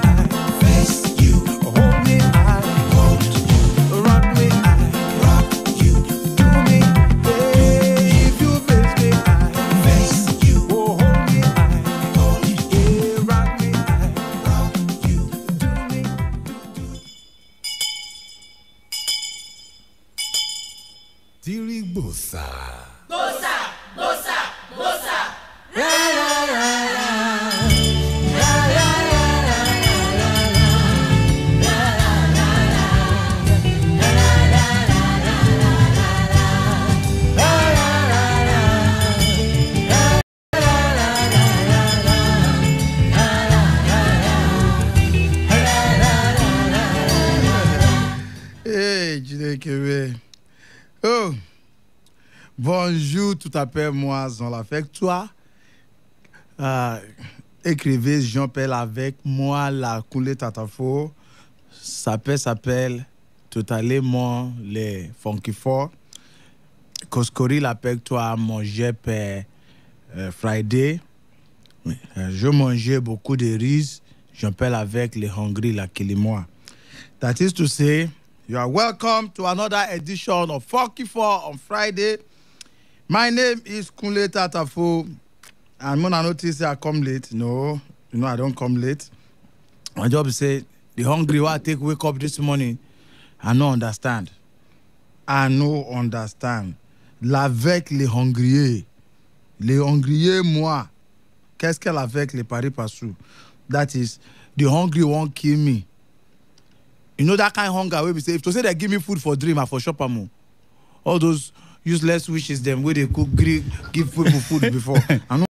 face you. Hold me, I hold you. Rock me, I rock you. Do me, yeah. If you face me, I face you. Oh, hold me, I hold you. Yeah, rock me, I rock you. Do me, Tirigbosa. Bosa, bosa, bosa. La la la la. La la la la la la la Hey, Jidekebe. Oh, bonjour, tout à fait, moi, Zon l'affaire. Toi, écrivez Jean-Pelle avec moi, la coulée tatafo. S'appelle totalement les funky four. Koskori l'appelle toi manger per Friday. Je mangeais beaucoup de riz. Jean-Pelle avec les hungry la kilimois. That is to say, you are welcome to another edition of Funky 4 on Friday. My name is Kunle Tatafo. And when I notice I come late, no, I don't come late. My job is say, the hungry one take wake up this morning. I no understand. L'avec les hungriers. Les hungriers, moi. Qu'est-ce qu'elle avec les paris passou? That is, the hungry won't kill me. You know that kind of hunger where we say, if to say they give me food for dream, I for shop am. All those useless wishes them where they could give people food before. I know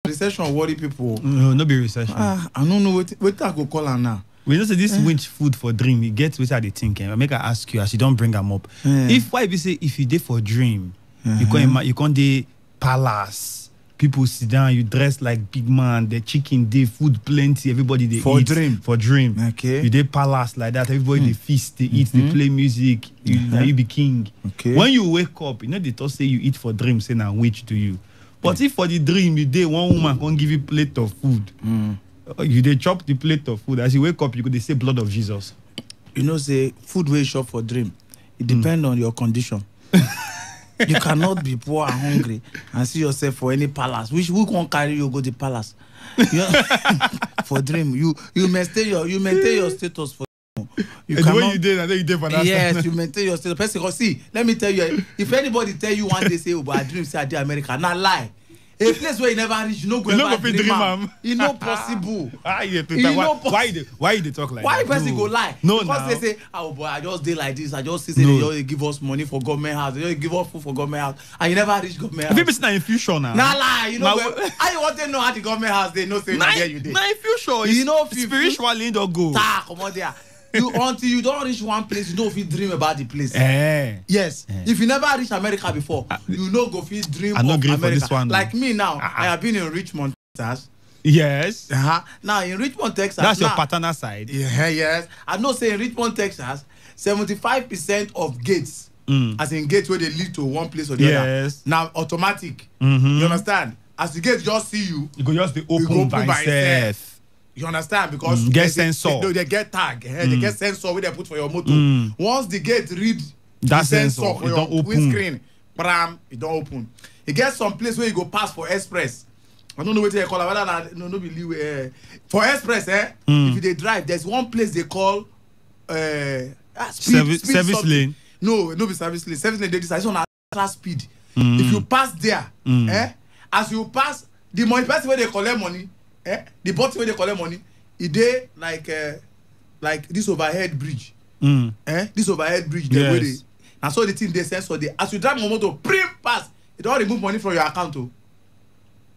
recession worry people. No be recession. I don't know what I could call her now. We know say this winch food for dream, it gets which are they thinking. I make her ask you as you don't bring them up. If why we say if you did for dream, you can't dey palace. People sit down, you dress like big man, the chicken, they food plenty, everybody they for eat. Dream. For dream. Okay. You dey palace like that, everybody they feast, they eat, they play music, you be king. Okay. When you wake up, you know they talk say you eat for dream, say now which do you. But if for the dream you dey one woman can give you plate of food, you dey chop the plate of food. As you wake up, you could say blood of Jesus. You know, say food where you shop for dream. It depends on your condition. You cannot be poor and hungry and see yourself for any palace. Who can carry you go to the palace? For dream, you maintain your status for. You the way you did, I think you did for that. Yes, you maintain your status. Person, see, let me tell you, if anybody tell you one day say, "Oh, but I dream say I did America," not lie. A place where you never reach, you know, go ever dream. It's not possible. Why you they talk like why that? Why person go lie? No, because they say, "Oh boy, I just did like this. I just see say they give us money for government house. They just give us food for government house, and you never reach government house." If it's not in future now. Nah lie, you know. How you want to know how the government house they know say you did? Nah in future, you know spiritually in the go. Come on there. Until you don't reach one place, you don't feel dream about the place. Yes. If you never reach America before, you know go feel dream of America. For this one, like me now, I have been in Richmond, Texas. Yes. Now in Richmond, Texas. That's your paternal side. Yes. I know say in Richmond, Texas, 75% of gates, as in gates where they lead to one place or the other, now automatic. You understand? As the gate just see you, go just be open by itself. You understand? Because get sensor. They get tag. They get sensor where they put for your motor. Once the gate read that the sensor for your windscreen, it don't open. It gets some place where you go pass for express. I don't know what they call it. No, believe for express. If they drive, there's one place they call service lane. No be service lane. Service lane. They decide on a speed. If you pass there, as you pass, the money person where they collect money. The bottom where they collect money, it dey like this overhead bridge. This overhead bridge, yes. And so the thing they sense so as you drive your motor, pass, it don't remove money from your account.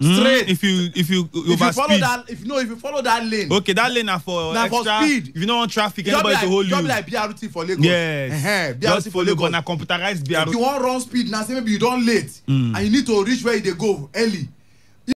Straight. If you follow that, if you follow that lane. Okay, that lane for speed. If you don't want traffic, anybody to hold you. Just like BRT for Lagos. Yes. BRT for Lagos. Na computerized BRT. If you want run speed now, say maybe you don't late and you need to reach where they go early.